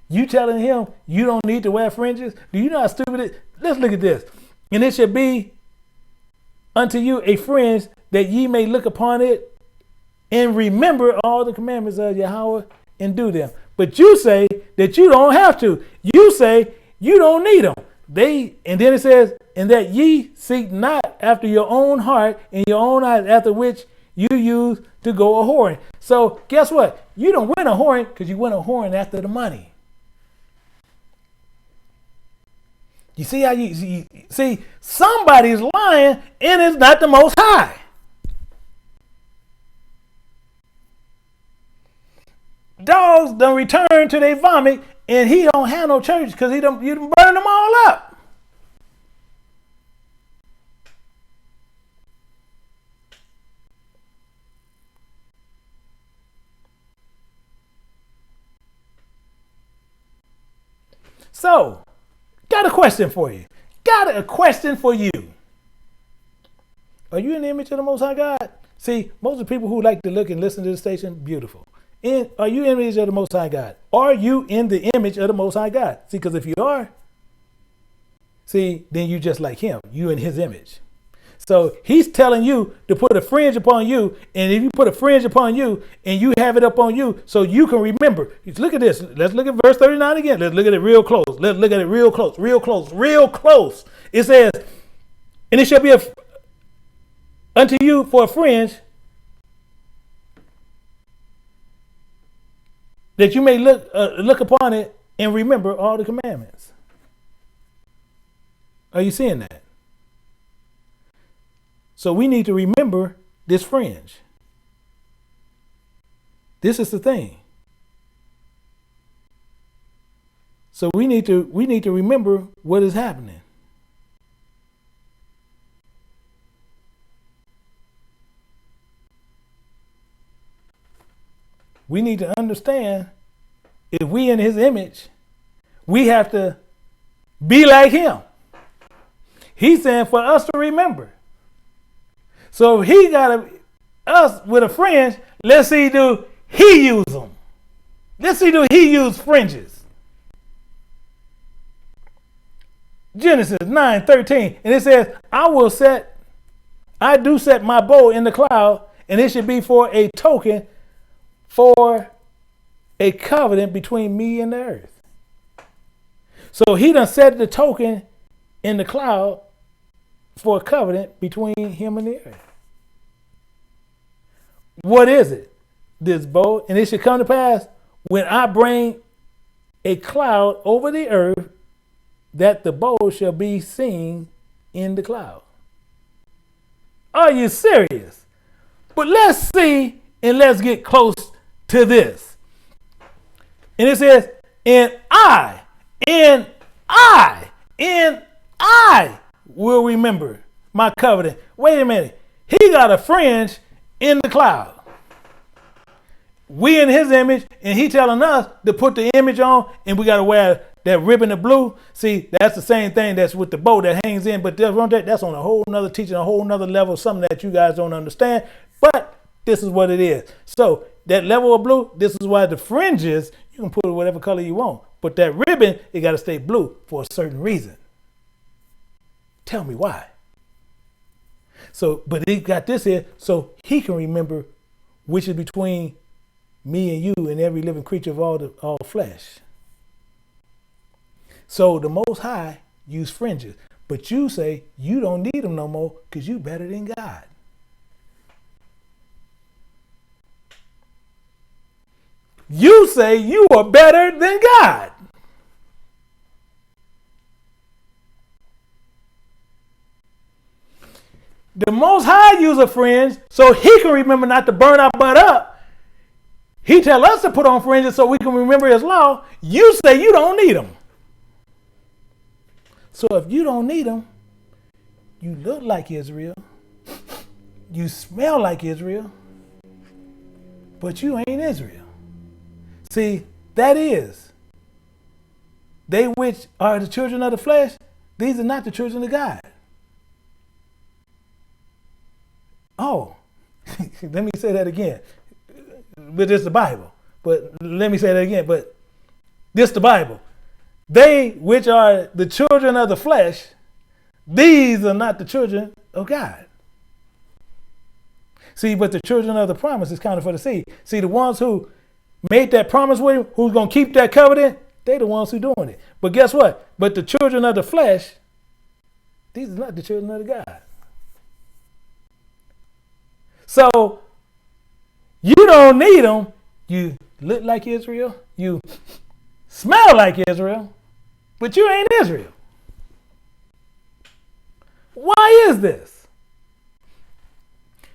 You telling him you don't need to wear fringes? Do you know how stupid it is? Let's look at this. And it shall be unto you a fringe that ye may look upon it and remember all the commandments of Yahweh and do them. But you say that you don't have to. You say you don't need them. And then it says, and that ye seek not after your own heart and your own eyes, after which you use to go a whoring. So guess what? You don't win a whoring because you went a whoring after the money. You see how you see somebody's lying and it's not the Most High. Dogs don't return to their vomit, and he don't have no church because you done burn them all up. So, got a question for you. Got a question for you. Are you in the image of the Most High God? See, most of the people who like to look and listen to the station, beautiful. And are you in the image of the Most High God? Are you in the image of the Most High God? See, because if you are, see, then you just like him. You in his image. So he's telling you to put a fringe upon you. And if you put a fringe upon you and you have it up on you so you can remember. Look at this. Let's look at verse 39 again. Let's look at it real close. Let's look at it real close, real close, real close. It says, and it shall be unto you for a fringe, that you may look upon it and remember all the commandments. Are you seeing that? So we need to remember this fringe. This is the thing. So we need to remember what is happening. We need to understand if we in his image, we have to be like him. He's saying for us to remember. So if he got us with a fringe, let's see do he use them. Let's see do he use fringes. Genesis 9:13, and it says, I do set my bow in the cloud, and it should be for a token, for a covenant between me and the earth. So he done set the token in the cloud for a covenant between him and the earth. What is it? This bow, and it should come to pass when I bring a cloud over the earth, that the bow shall be seen in the cloud. Are you serious? But let's see and let's get close to this. And it says, and I will remember my covenant. Wait a minute. He got a fringe in the cloud. We in his image, and he telling us to put the image on, and we got to wear that ribbon of blue. See, that's the same thing that's with the bow that hangs in, but that's on a whole nother teaching, a whole nother level, something that you guys don't understand. But this is what it is. So that level of blue, this is why the fringes You can put it whatever color you want. But that ribbon, it got to stay blue for a certain reason. Tell me why. So, but he got this here so he can remember which is between me and you and every living creature of all flesh. So the Most High use fringes. But you say you don't need them no more because you better than God. You say you are better than God. The Most High use a fringe so he can remember not to burn our butt up. He tell us to put on fringes so we can remember his law. You say you don't need them. So if you don't need them, you look like Israel. You smell like Israel. But you ain't Israel. See, that is. They which are the children of the flesh, these are not the children of God. Oh, let me say that again. But it's the Bible. But let me say that again. But this the Bible. They which are the children of the flesh, these are not the children of God. See, but the children of the promise is counted for the seed. See, the ones who made that promise with him, who's going to keep that covenant, they the ones who doing it. But guess what? But the children of the flesh, these are not the children of the God. So, you don't need them. You look like Israel. You smell like Israel. But you ain't Israel. Why is this?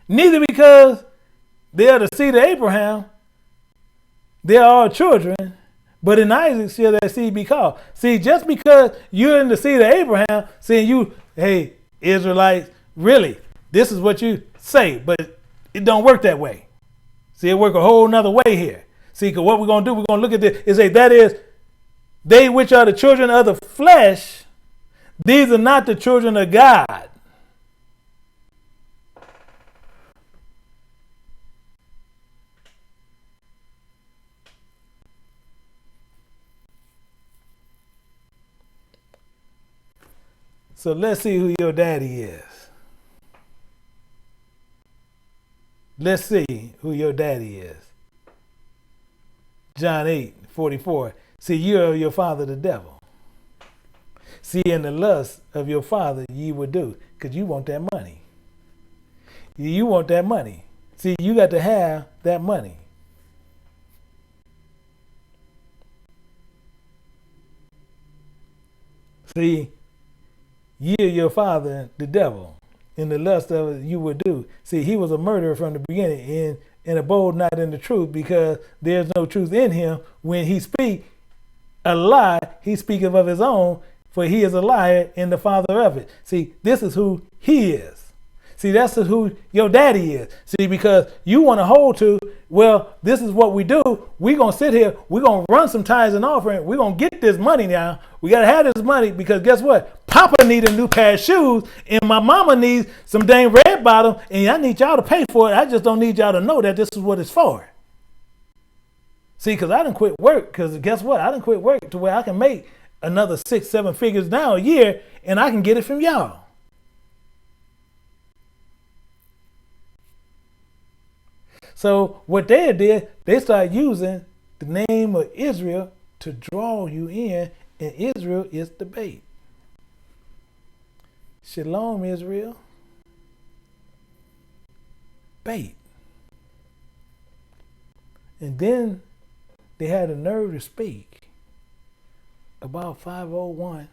Neither because they are the seed of Abraham, they are all children, but in Isaac shall that seed be called. See, just because you're in the seed of Abraham, saying you, hey, Israelites, really, this is what you say, but it don't work that way. See, it work a whole nother way here. See, because what we're going to do, we're going to look at this and say, that is, they which are the children of the flesh, these are not the children of God. So let's see who your daddy is. Let's see who your daddy is. John 8:44. See, you are your father the devil. See, in the lust of your father ye would do, because you want that money. You want that money. See, you got to have that money. See, ye are your father the devil. In the lust of it you would do. See, he was a murderer from the beginning and abode not in the truth, because there's no truth in him. When he speak a lie, he speaketh of his own, for he is a liar and the father of it. See, this is who he is. See, that's who your daddy is. See, because you want to hold to, well, this is what we do. We're going to sit here. We're going to run some tithes and offering. We're going to get this money now. We got to have this money because guess what? Papa needs a new pair of shoes and my mama needs some dang red bottom and I need y'all to pay for it. I just don't need y'all to know that this is what it's for. See, because I done quit work because guess what? I done quit work to where I can make another 6-7 figures now a year and I can get it from y'all. So what they did, they started using the name of Israel to draw you in, and Israel is the bait. Shalom, Israel. Bait. And then they had the nerve to speak about 501c3s.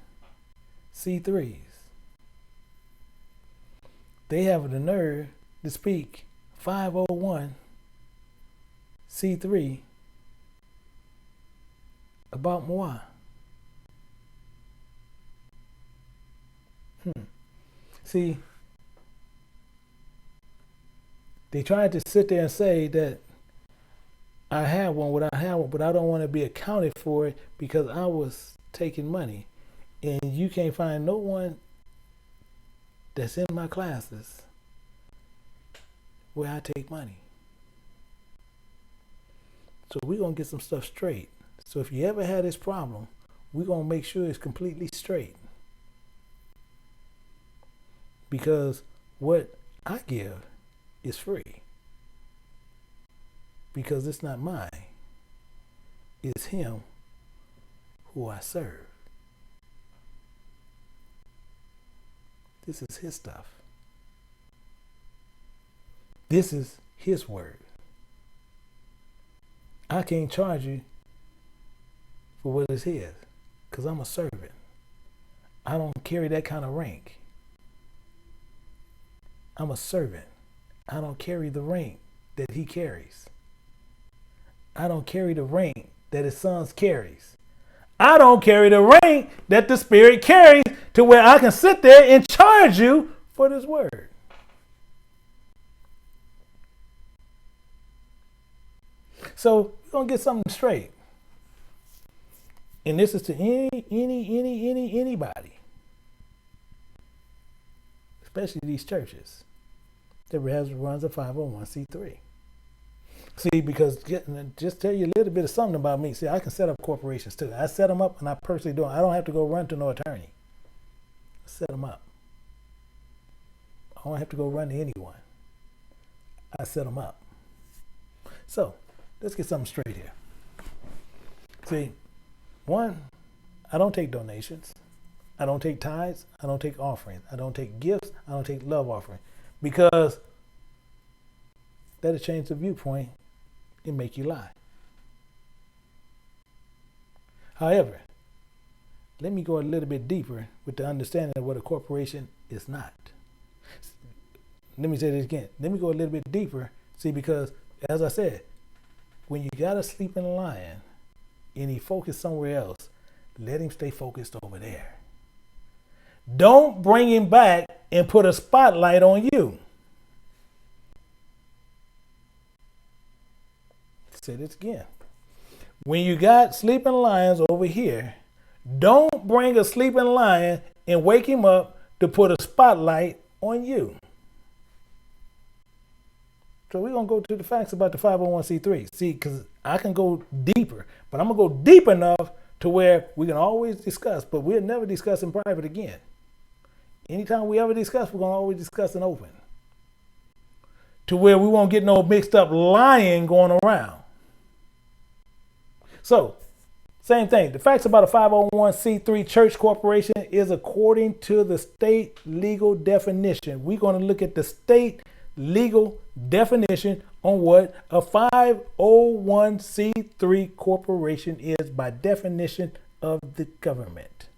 They have the nerve to speak 501c3 about Moa. See, they tried to sit there and say that I have one, what I have one, but I don't want to be accounted for it because I was taking money. And you can't find no one that's in my classes where I take money. So we're going to get some stuff straight. So if you ever had this problem, we're going to make sure it's completely straight. Because what I give is free. Because it's not mine. It's him who I serve. This is his stuff. This is his word. I can't charge you for what is his, because I'm a servant. I don't carry that kind of rank. I'm a servant. I don't carry the rank that he carries. I don't carry the rank that his sons carries. I don't carry the rank that the Spirit carries to where I can sit there and charge you for this word. So we're going to get something straight. And this is to anybody. Especially these churches that runs a 501c3. See, because just tell you a little bit of something about me. See, I can set up corporations too. I set them up and I personally do it. I don't have to go run to no attorney. I set them up. I don't have to go run to anyone. I set them up. So, let's get something straight here. See, one, I don't take donations. I don't take tithes. I don't take offerings. I don't take gifts. I don't take love offering. Because that'll change the viewpoint and make you lie. However, let me go a little bit deeper with the understanding of what a corporation is not. Let me say this again. Let me go a little bit deeper. See, because as I said, when you got a sleeping lion and he focused somewhere else, let him stay focused over there. Don't bring him back and put a spotlight on you. Say this again. When you got sleeping lions over here, don't bring a sleeping lion and wake him up to put a spotlight on you. So we're going to go to the facts about the 501c3. See, because I can go deeper, but I'm going to go deep enough to where we can always discuss, but we'll never discuss in private again. Anytime we ever discuss, we're going to always discuss in open. To where we won't get no mixed up lying going around. So, same thing. The facts about a 501c3 church corporation is according to the state legal definition. We're going to look at the state legal definition on what a 501c3 corporation is by definition of the government.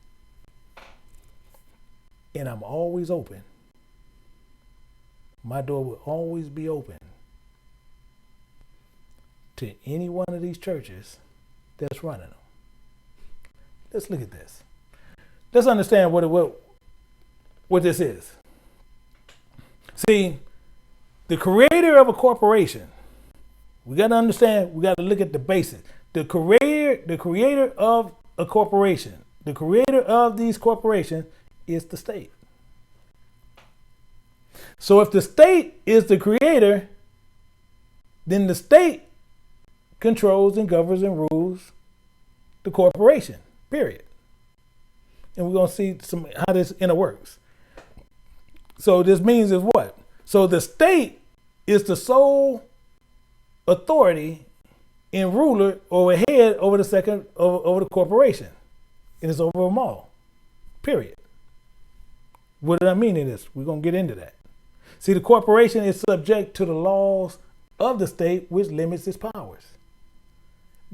And I'm always open. My door will always be open to any one of these churches that's running them. Let's look at this. Let's understand what this is. See, the creator of a corporation, we got to understand, we got to look at the basics. The creator of a corporation, the creator of these corporations is the state. So if the state is the creator, then the state controls and governs and rules the corporation, period. And we're going to see how this works. So this means is what? So the state is the sole authority and ruler or head over the corporation. And it's over them all, period. What did I mean in this? We're going to get into that. See, the corporation is subject to the laws of the state, which limits its powers.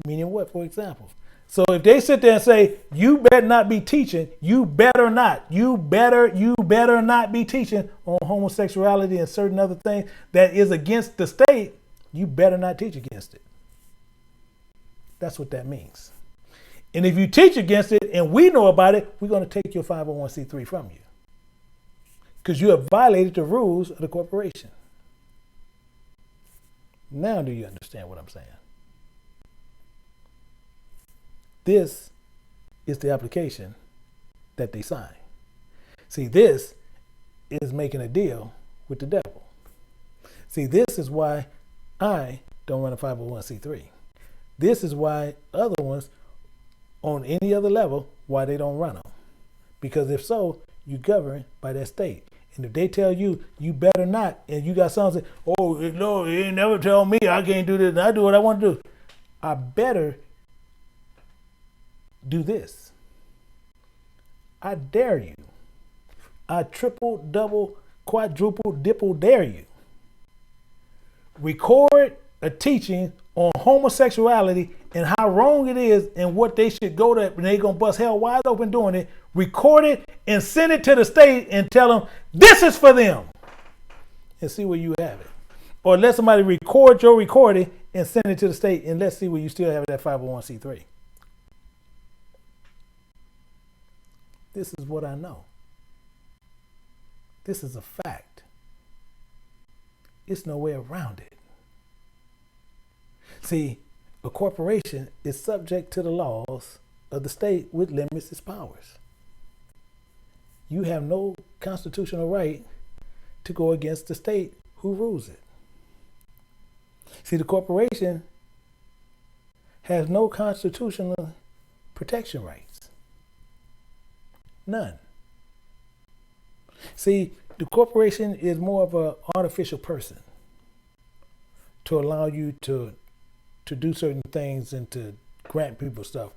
Meaning what, for example? So if they sit there and say, you better not be teaching, you better not be teaching on homosexuality and certain other things that is against the state, you better not teach against it. That's what that means. And if you teach against it and we know about it, we're going to take your 501c3 from you. Because you have violated the rules of the corporation. Now do you understand what I'm saying? This is the application that they sign. See, this is making a deal with the devil. See, this is why I don't run a 501c3. This is why other ones on any other level why they don't run them. Because if so, you govern by that state. And if they tell you, you better not, and you got something, oh, no, he ain't never tell me I can't do this, and I do what I want to do. I better do this. I dare you. I triple, double, quadruple, dipple dare you. Record a teaching on homosexuality and how wrong it is and what they should go to, and they're going to bust hell wide open doing it. Record it and send it to the state and tell them, this is for them. And see where you have it. Or let somebody record your recording and send it to the state, and let's see where you still have it at 501c3. This is what I know. This is a fact. It's no way around it. See, a corporation is subject to the laws of the state, which limits its powers. You have no constitutional right to go against the state who rules it. See, the corporation has no constitutional protection rights. None. See, the corporation is more of an artificial person to allow you to do certain things and to grant people stuff.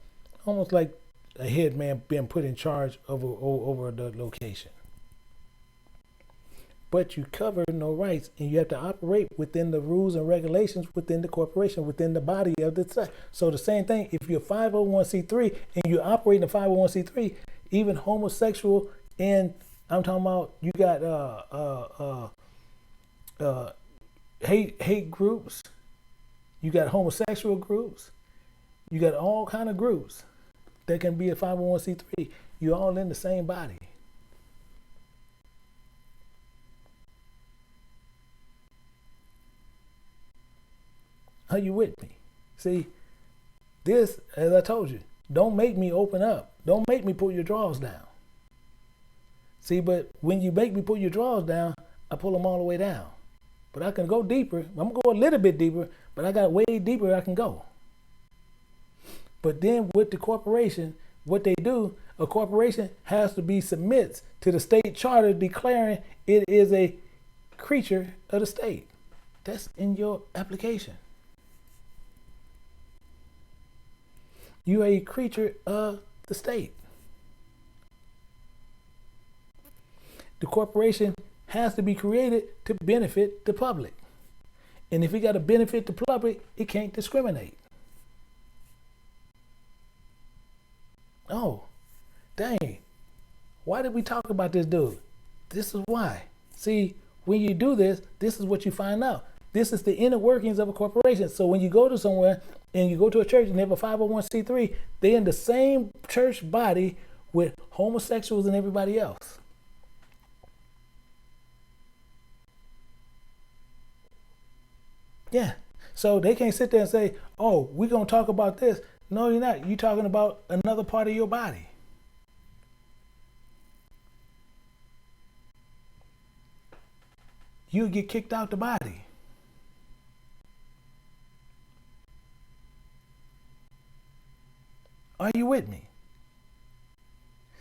Almost like a head man being put in charge over the location. But you cover no rights, and you have to operate within the rules and regulations within the corporation, within the body of the site. So the same thing, if you're 501c3 and you operate in a 501c3, even homosexual, and I'm talking about you got hate groups, you got homosexual groups, you got all kind of groups that can be a 501c3. You're all in the same body. Are you with me? See, this, as I told you, don't make me open up. Don't make me pull your drawers down. See, but when you make me pull your drawers down, I pull them all the way down. But I can go deeper. I'm going to go a little bit deeper, but I got way deeper I can go. But then with the corporation, what they do, a corporation has to be submits to the state charter declaring it is a creature of the state. That's in your application. You are a creature of the state. The corporation has to be created to benefit the public. And if it got to benefit the public, it can't discriminate. Oh, dang. Why did we talk about this dude? This is why. See, when you do this, this is what you find out. This is the inner workings of a corporation. So when you go to somewhere and you go to a church and they have a 501c3, they're in the same church body with homosexuals and everybody else. Yeah. So they can't sit there and say, oh, we're going to talk about this. No, you're not. You're talking about another part of your body. You get kicked out the body. Are you with me?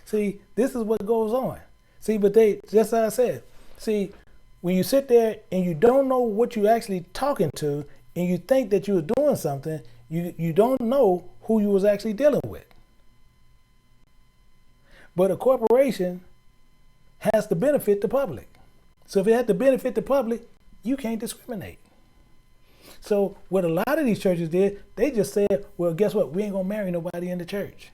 See, this is what goes on. See, but they, just as I said, see, when you sit there and you don't know what you're actually talking to, and you think that you're doing something, you don't know who you was actually dealing with. But a corporation has to benefit the public. So if it had to benefit the public, you can't discriminate. So what a lot of these churches did, they just said, well, guess what? We ain't going to marry nobody in the church.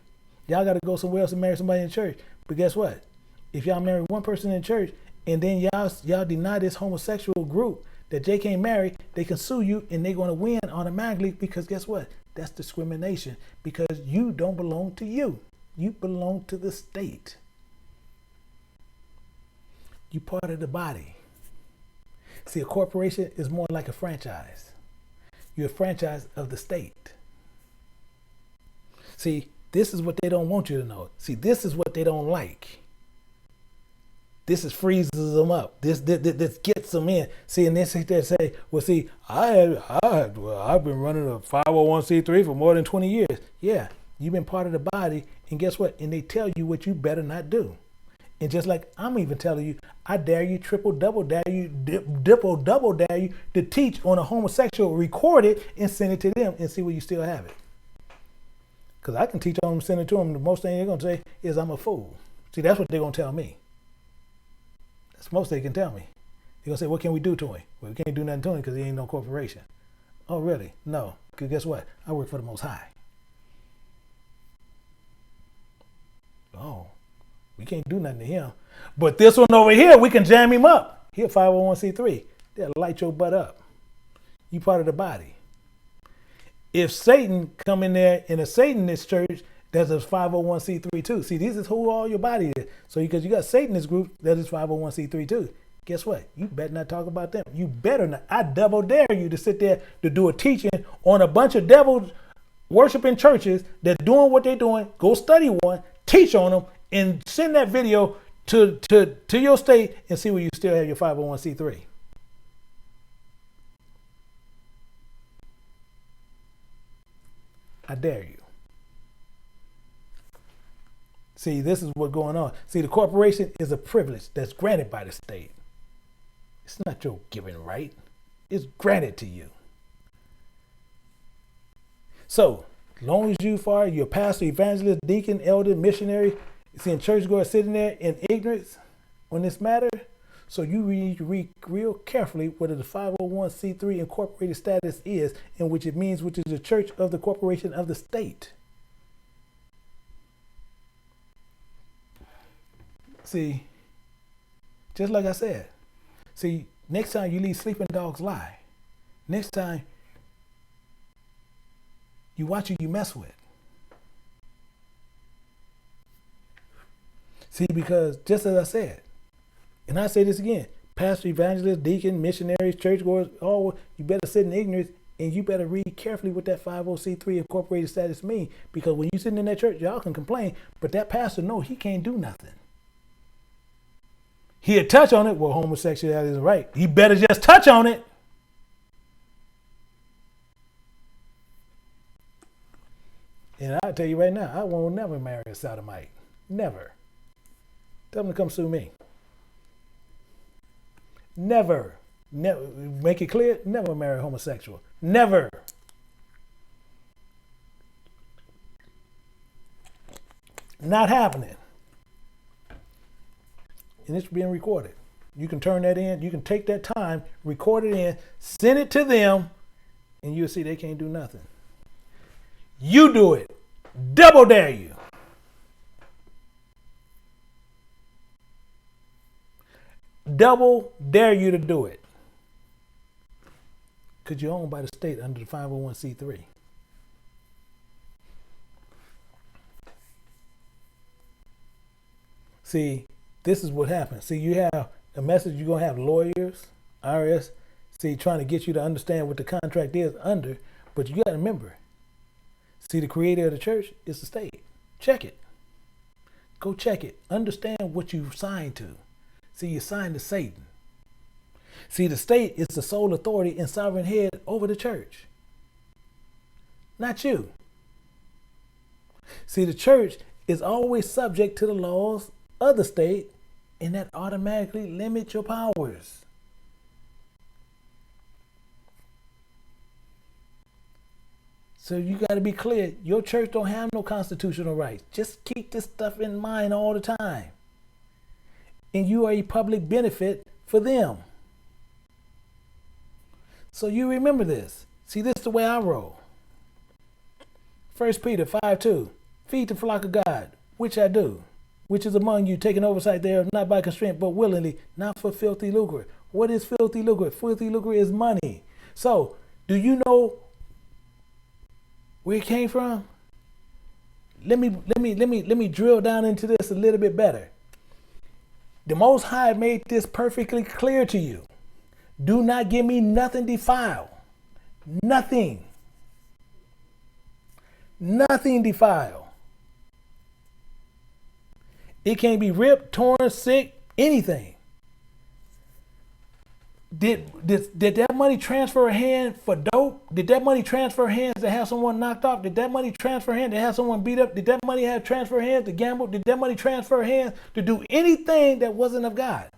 Y'all got to go somewhere else and marry somebody in the church. But guess what? If y'all marry one person in church and then y'all deny this homosexual group that they can't marry, they can sue you and they're going to win automatically, because guess what? That's discrimination, because you don't belong to you. You belong to the state. You part of the body. See, a corporation is more like a franchise. You're a franchise of the state. See, this is what they don't want you to know. See, this is what they don't like. This is freezes them up. This gets them in. See, and then they say, well, see, I've been running a 501c3 for more than 20 years. Yeah, You've been part of the body, and guess what? And they tell you what you better not do. And just like I'm even telling you, I dare you, triple, double dare you, double dare you to teach on a homosexual, record it and send it to them and see where you still have it. Because I can teach on them, send it to them. The most thing they're going to say is I'm a fool. See, that's what they're going to tell me. That's most they can tell me. They're going to say, what can we do to him? Well, we can't do nothing to him because he ain't no corporation. Oh, really? No. Because guess what? I work for the Most High. Oh. We can't do nothing to him. But this one over here, we can jam him up. He a 501c3. They'll light your butt up. You part of the body. If Satan come in there in a Satanist church, that's a 501c3 too. See, this is who all your body is. So because you got Satanist group, that is 501c3 too. Guess what? You better not talk about them. You better not. I double dare you to sit there to do a teaching on a bunch of devil worshiping churches that doing what they're doing. Go study one, teach on them, and send that video to your state and see where you still have your 501c3. I dare you. See, this is what's going on. See, the corporation is a privilege that's granted by the state. It's not your given right. It's granted to you. So, as long as you're pastor, evangelist, deacon, elder, missionary, seeing churchgoers sitting there in ignorance on this matter, so you need to read real carefully what the 501c3 incorporated status is, and which it means, which is the church of the corporation of the state. See, just like I said, see, next time you leave sleeping dogs lie. Next time you watch who you mess with. See, because just as I said, and I say this again, pastor, evangelist, deacon, missionaries, churchgoers, all you better sit in ignorance, and you better read carefully what that 501c3 incorporated status means. Because when you sitting in that church, y'all can complain, but that pastor know he can't do nothing. He'll touch on it. Well, homosexuality is right. He better just touch on it. And I'll tell you right now, I won't never marry a sodomite. Never. Tell them to come sue me. Never. Never. Make it clear, never marry a homosexual. Never. Not happening. And it's being recorded. You can turn that in. You can take that time, record it in, send it to them, and you'll see they can't do nothing. You do it. Double dare you. Double dare you to do it. Because you're owned by the state under the 501c3. See, this is what happens. See, you have a message, you're going to have lawyers, IRS, see, trying to get you to understand what the contract is under, but you got to remember, see, the creator of the church is the state. Check it. Go check it. Understand what you signed to. See, you signed to Satan. See, the state is the sole authority and sovereign head over the church. Not you. See, the church is always subject to the laws of the state, and that automatically limits your powers. So you got to be clear. Your church don't have no constitutional rights. Just keep this stuff in mind all the time. And you are a public benefit for them. So you remember this. See, this is the way I roll. 1 Peter 5:2. Feed the flock of God, which I do, which is among you, taking oversight thereof, not by constraint, but willingly, not for filthy lucre. What is filthy lucre? Filthy lucre is money. So, do you know where it came from? Let me drill down into this a little bit better. The Most High made this perfectly clear to you. Do not give me nothing defiled. Nothing. Nothing defiled. It can't be ripped, torn, sick, anything. Did that money transfer hands for dope? Did that money transfer hands to have someone knocked off? Did that money transfer hands to have someone beat up? Did that money have transfer hands to gamble? Did that money transfer hands to do anything that wasn't of God?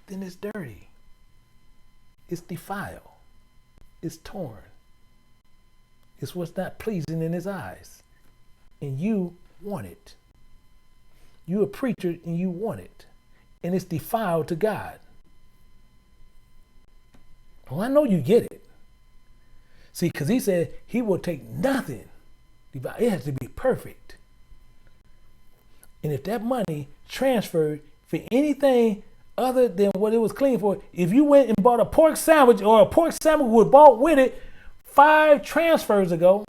Then it's dirty. It's defiled. It's torn. It's what's not pleasing in his eyes. And you want it. You're a preacher and you want it. And it's defiled to God. Well, I know you get it. See, because he said he will take nothing. It has to be perfect. And if that money transferred for anything other than what it was clean for, if you went and bought a pork sandwich or a pork sandwich was bought with it 5 transfers ago,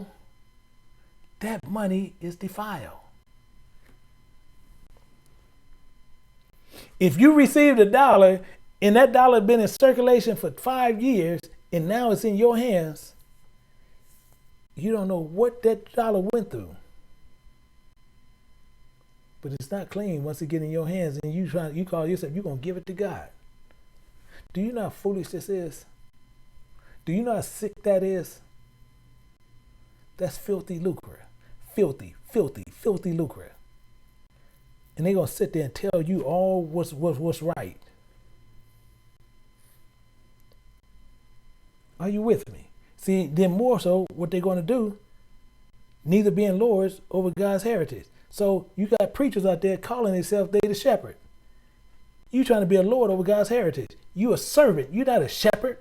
that money is defiled. If you received $1 and that dollar had been in circulation for 5 years and now it's in your hands, you don't know what that dollar went through. But it's not clean once it gets in your hands and you call yourself, you're going to give it to God. Do you know how foolish this is? Do you know how sick that is? That's filthy lucre. Filthy, filthy, filthy lucre. And they're going to sit there and tell you all what's right. Are you with me? See, then more so, what they're going to do, neither being lords over God's heritage. So you got preachers out there calling themselves they the shepherd. You trying to be a lord over God's heritage. You a servant. You're not a shepherd.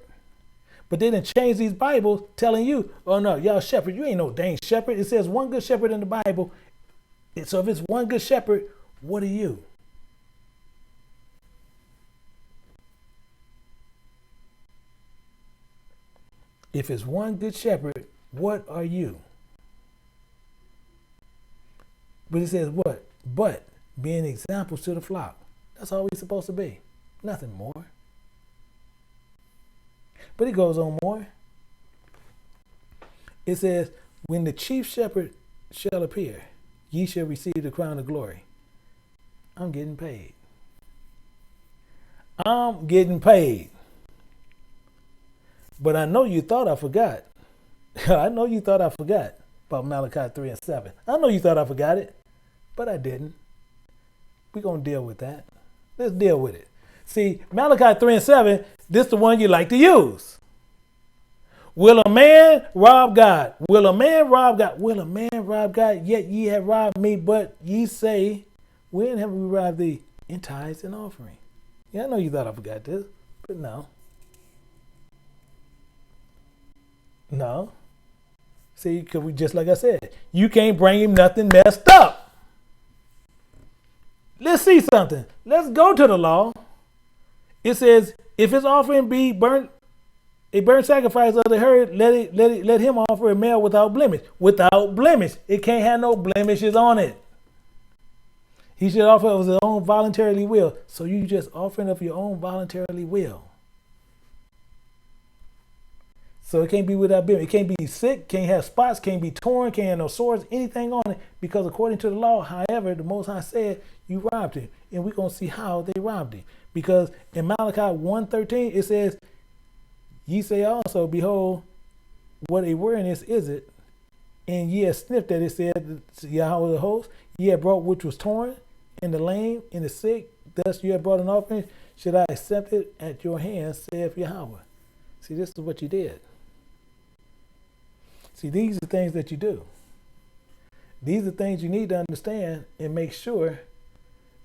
But they didn't change these Bibles telling you, oh no, y'all shepherd. You ain't no dang shepherd. It says one good shepherd in the Bible. So if it's one good shepherd, what are you? If it's one good shepherd, what are you? But it says what? But being examples to the flock. That's all we're supposed to be. Nothing more. But it goes on more. It says, when the chief shepherd shall appear, ye shall receive the crown of glory. I'm getting paid. I'm getting paid. But I know you thought I forgot. I know you thought I forgot about Malachi 3 and 7. I know you thought I forgot it, but I didn't. We're going to deal with that. Let's deal with it. See, Malachi 3 and 7, this is the one you like to use. Will a man rob God? Will a man rob God? Will a man rob God? Yet ye have robbed me, but ye say, when have we robbed thee? In tithes and offering. Yeah, I know you thought I forgot this, but no. No. See, because we just like I said, you can't bring him nothing messed up. Let's see something. Let's go to the law. It says, if his offering be burnt, a burnt sacrifice of the herd, let him offer a male without blemish. Without blemish. It can't have no blemishes on it. He should offer of his own voluntarily will. So you just offering of your own voluntarily will. So it can't be without blemish. It can't be sick, can't have spots, can't be torn, can't have no swords, anything on it. Because according to the law, however, the Most High said, you robbed him. And we're going to see how they robbed him. Because in Malachi 1:13, it says, ye say also, behold, what a weariness is it? And ye have sniffed at it, said Yahweh the host. Ye have brought which was torn, and the lame, and the sick. Thus you have brought an offering. Should I accept it at your hands, saith Yahweh. See, this is what you did. See, these are things that you do. These are things you need to understand and make sure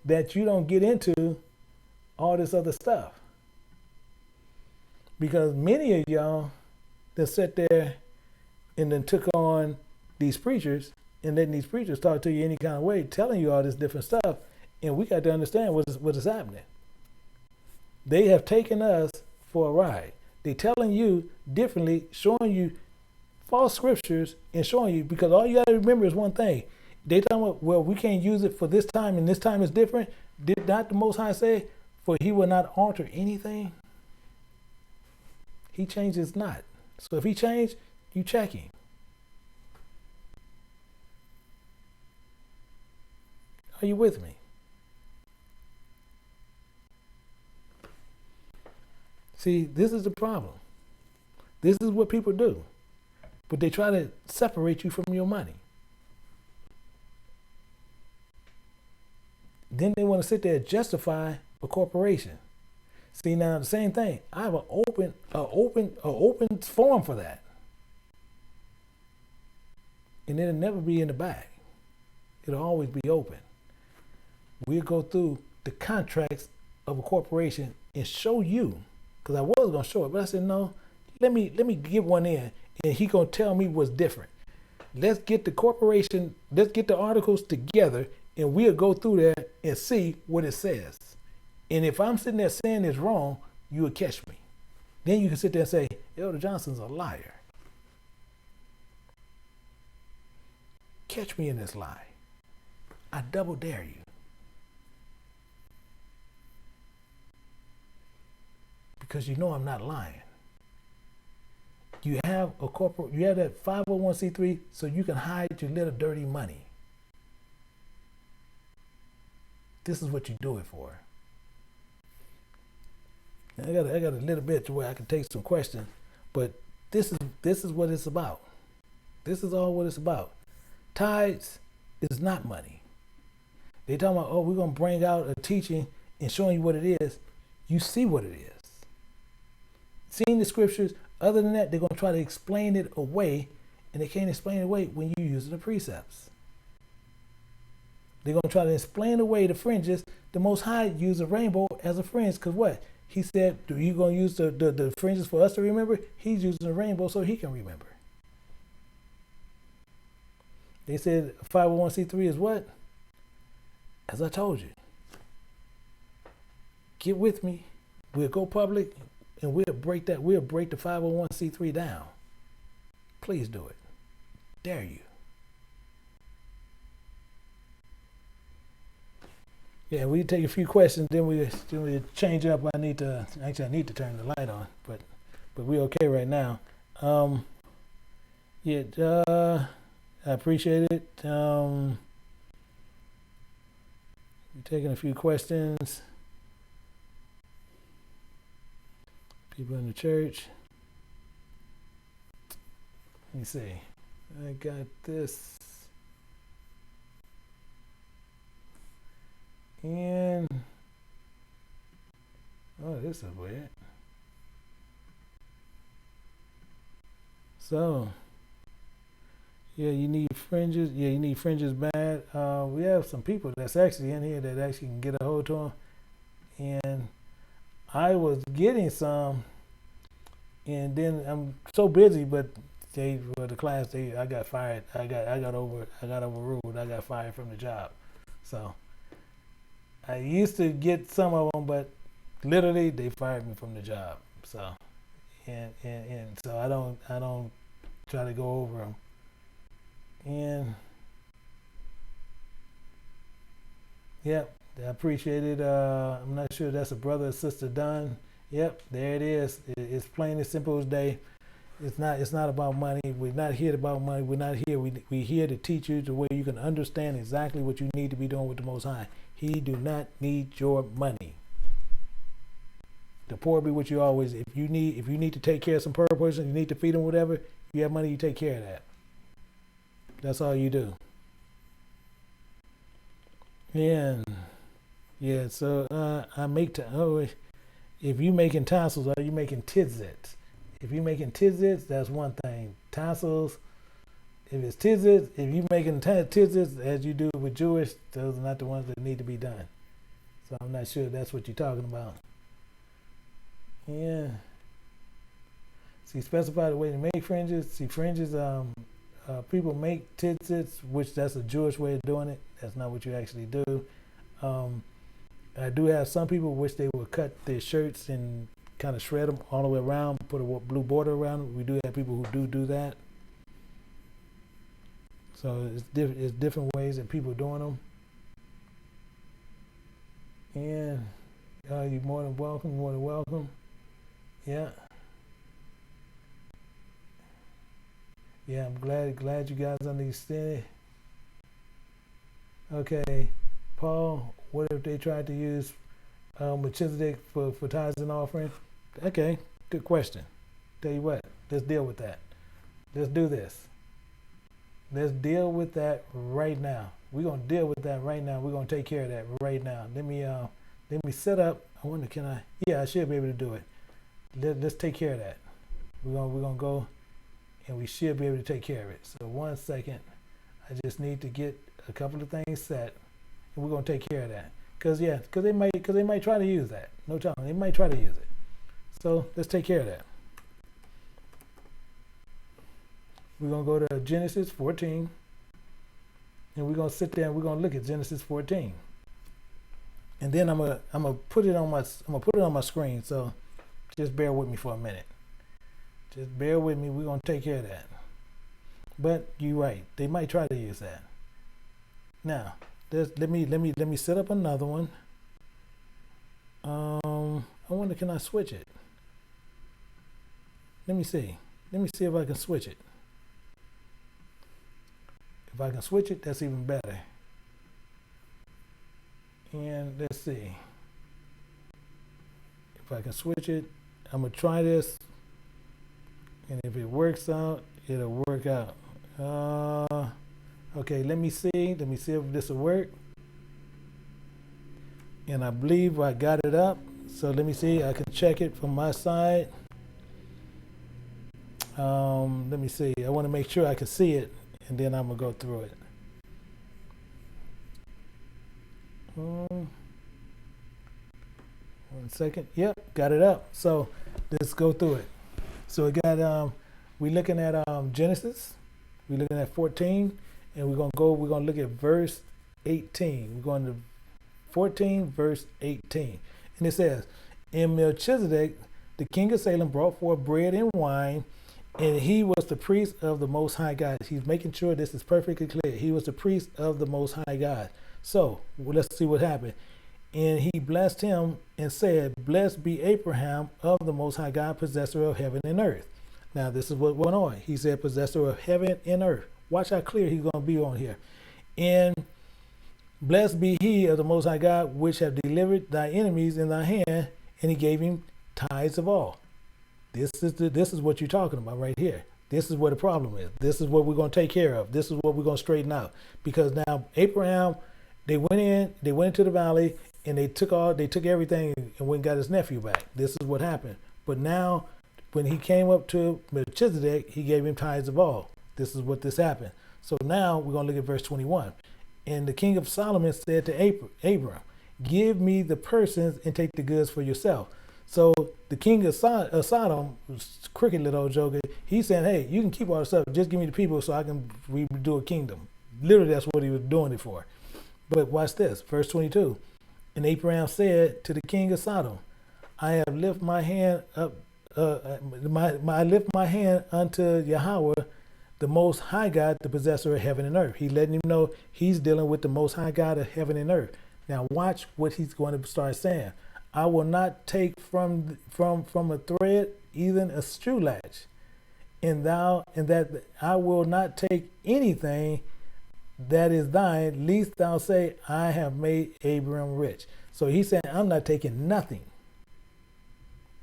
that you don't get into all this other stuff. Because many of y'all that sat there and then took on these preachers and letting these preachers talk to you any kind of way, telling you all this different stuff, and we got to understand what is happening. They have taken us for a ride. They're telling you differently, showing you false scriptures and showing you, because all you got to remember is one thing. They talking about, well, we can't use it for this time and this time is different. Did not the Most High say, for he will not alter anything? He changes not. So if he changed, you check him. Are you with me? See, this is the problem. This is what people do. But they try to separate you from your money. Then they want to sit there and justify a corporation. See, now the same thing. I have an open form for that. And it'll never be in the back. It'll always be open. We'll go through the contracts of a corporation and show you, because I was gonna show it, but I said no. Let me get one in, and he gonna tell me what's different. Let's get the corporation. Let's get the articles together, and we'll go through that and see what it says. And if I'm sitting there saying it's wrong, you will catch me. Then you can sit there and say, Elder Johnson's a liar. Catch me in this lie. I double dare you. Because you know I'm not lying. You have you have that 501c3 so you can hide your little dirty money. This is what you do it for. Now, I got a little bit to where I can take some questions, but this is what it's about. This is all what it's about. Tithes is not money. They talking about, oh, we're gonna bring out a teaching and showing you what it is. You see what it is. Seeing the scriptures, other than that, they're gonna try to explain it away, and they can't explain it away when you use the precepts. They're gonna try to explain away the fringes. The Most High used a rainbow as a fringe, because what? He said, are you gonna use the fringes for us to remember? He's using a rainbow so he can remember. They said 501c3 is what? As I told you. Get with me. We'll go public and we'll break that. We'll break the 501c3 down. Please do it. Dare you. Yeah, we take a few questions, then we change up. I need to turn the light on, but we're okay right now. I appreciate it. We're taking a few questions. People in the church. Let me see. I got this. And oh, this is weird. So yeah, you need fringes. Yeah, you need fringes bad. We have some people that's actually in here that actually can get a hold to them. And I was getting some, and then I'm so busy. But the class, I got fired. I got overruled. I got fired from the job. So I used to get some of them, but literally they fired me from the job. So and so I don't try to go over them. And yep, I appreciate it. I'm not sure if that's a brother or sister done. Yep, there it is. It's plain and simple as day. It's not about money. We're not here about money. We're not here. We're here to teach you the way you can understand exactly what you need to be doing with the Most High. He do not need your money. The poor be what you always. If you need to take care of some poor person, you need to feed them, whatever. You have money, you take care of that. That's all you do. And yeah, so I make if you making tassels, are you making tidzits? If you making tidzits, that's one thing. Tassels, if it's tidzits, if you making tidzits as you do with Jewish, those are not the ones that need to be done. So I'm not sure that's what you're talking about. Yeah. See, specify the way to make fringes. See, fringes, people make tidzits, which that's a Jewish way of doing it. That's not what you actually do. I do have some people which they will cut their shirts and kind of shred them all the way around, put a blue border around them. We do have people who do that. So it's different ways that people are doing them. And you're more than welcome. Yeah. Yeah, I'm glad you guys understand it. Okay, Paul, what if they tried to use Melchizedek for tithes and offering? Okay, good question. Tell you what, let's deal with that. Let's do this. Let's deal with that right now. We're gonna deal with that right now. We're gonna take care of that right now. Let me set up. I wonder, can I? Yeah, I should be able to do it. Let's take care of that. We're gonna go, and we should be able to take care of it. So 1 second. I just need to get a couple of things set, and we're gonna take care of that. Cause they might try to use that. No telling, they might try to use it. So let's take care of that. We're gonna go to Genesis 14, and we're gonna sit there and we're gonna look at Genesis 14. And then I'm gonna put it on my screen. So just bear with me for a minute. Just bear with me. We're gonna take care of that. But you're right. They might try to use that. Now, let me set up another one. I wonder, can I switch it? Let me see. Let me see if I can switch it. If I can switch it, that's even better. And let's see. If I can switch it, I'm gonna try this. And if it works out, it'll work out. Okay, let me see if this will work. And I believe I got it up. So let me see, I can check it from my side. Let me see, I want to make sure I can see it, and then I'm gonna go through it. 1 second. Yep, got it up. So let's go through it. So we got we're looking at Genesis. We're looking at 14, and we're gonna look at verse 18. We're going to 14 verse 18, and it says, "And Melchizedek, the king of Salem, brought forth bread and wine, and he was the priest of the Most High God." He's making sure this is perfectly clear. He was the priest of the Most High God. So let's see what happened. "And he blessed him and said, Blessed be Abraham of the Most High God, possessor of heaven and earth." Now this is what went on. He said, possessor of heaven and earth. Watch how clear he's going to be on here. "And blessed be he of the Most High God, which have delivered thy enemies in thy hand," and he gave him tithes of all. This is what you're talking about right here. This is what the problem is. This is what we're going to take care of. This is what we're going to straighten out. Because now Abraham, they went into the valley, and they took everything and went and got his nephew back. This is what happened. But now, when he came up to Melchizedek, he gave him tithes of all. This is what this happened. So now we're going to look at verse 21. "And the king of Solomon said to Abram, Give me the persons and take the goods for yourself." So the king of Sodom, crooked little old joker, he's saying, "Hey, you can keep all the stuff. Just give me the people so I can redo a kingdom." Literally, that's what he was doing it for. But watch this, verse 22. "And Abraham said to the king of Sodom, I have lift my hand up, I lift my hand unto Yahweh, the Most High God, the possessor of heaven and earth." He letting him know he's dealing with the Most High God of heaven and earth. Now watch what he's going to start saying. "I will not take from a thread even a shoe latch, and that I will not take anything that is thine, lest thou say, I have made Abram rich." So he's saying, I'm not taking nothing,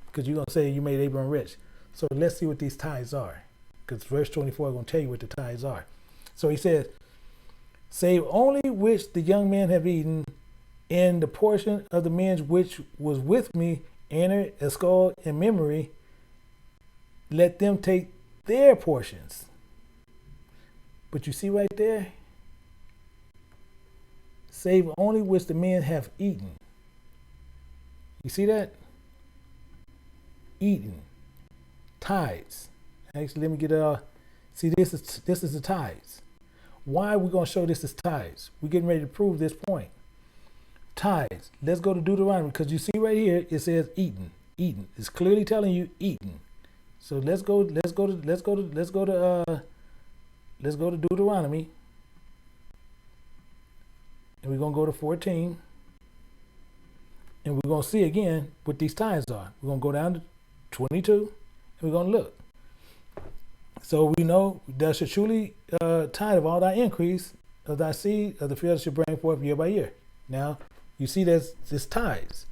because you're going to say you made Abram rich. So let's see what these tithes are, because verse 24 is going to tell you what the tithes are. So he says, "Save only which the young men have eaten, and the portion of the men which was with me, Aner, Escol, and Memory, let them take their portions." But you see right there, "Save only which the men have eaten." You see that? Eaten. Tithes. Actually, let me get it all. See, this is the tithes. Why are we going to show this as tithes? We're getting ready to prove this point. Tithes. Let's go to Deuteronomy, because you see right here it says eaten. Eaten. It's clearly telling you eaten. So let's go to Deuteronomy. And we're going to go to 14. And we're going to see again what these tithes are. We're going to go down to 22, and we're going to look. "So we know thou shalt surely tithe of all thy increase of thy seed of the field shall bring forth year by year." Now, you see this tithes.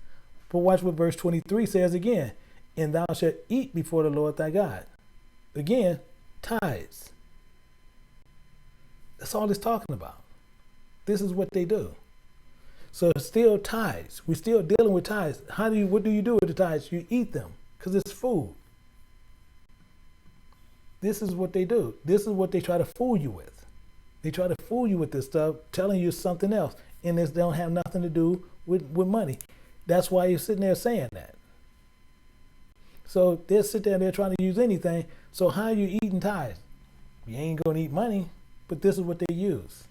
But watch what verse 23 says again. and thou shalt eat before the Lord thy God. Again, tithes. That's all it's talking about. This is what they do. So it's still tithes. We're still dealing with tithes. What do you do with the tithes? You eat them because it's food. This is what they do. This is what they try to fool you with. They try to fool you with this stuff, telling you something else, and this don't have nothing to do with money. That's why you're sitting there saying that. So they'll sit there and they're trying to use anything. So how are you eating tithes? You ain't going to eat money, but this is what they use.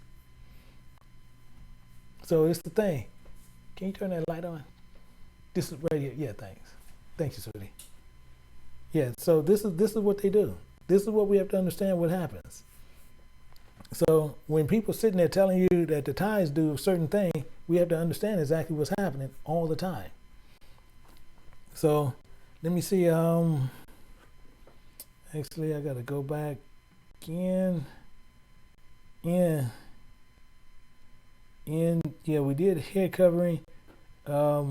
So it's the thing. Can you turn that light on? This is right here. Yeah, thanks. Thank you, sweetie. Yeah, so this is what they do. This is what we have to understand what happens. So when people sitting there telling you that the tithes do a certain thing, we have to understand exactly what's happening all the time. So let me see. Actually, I got to go back again. Yeah, we did hair covering. I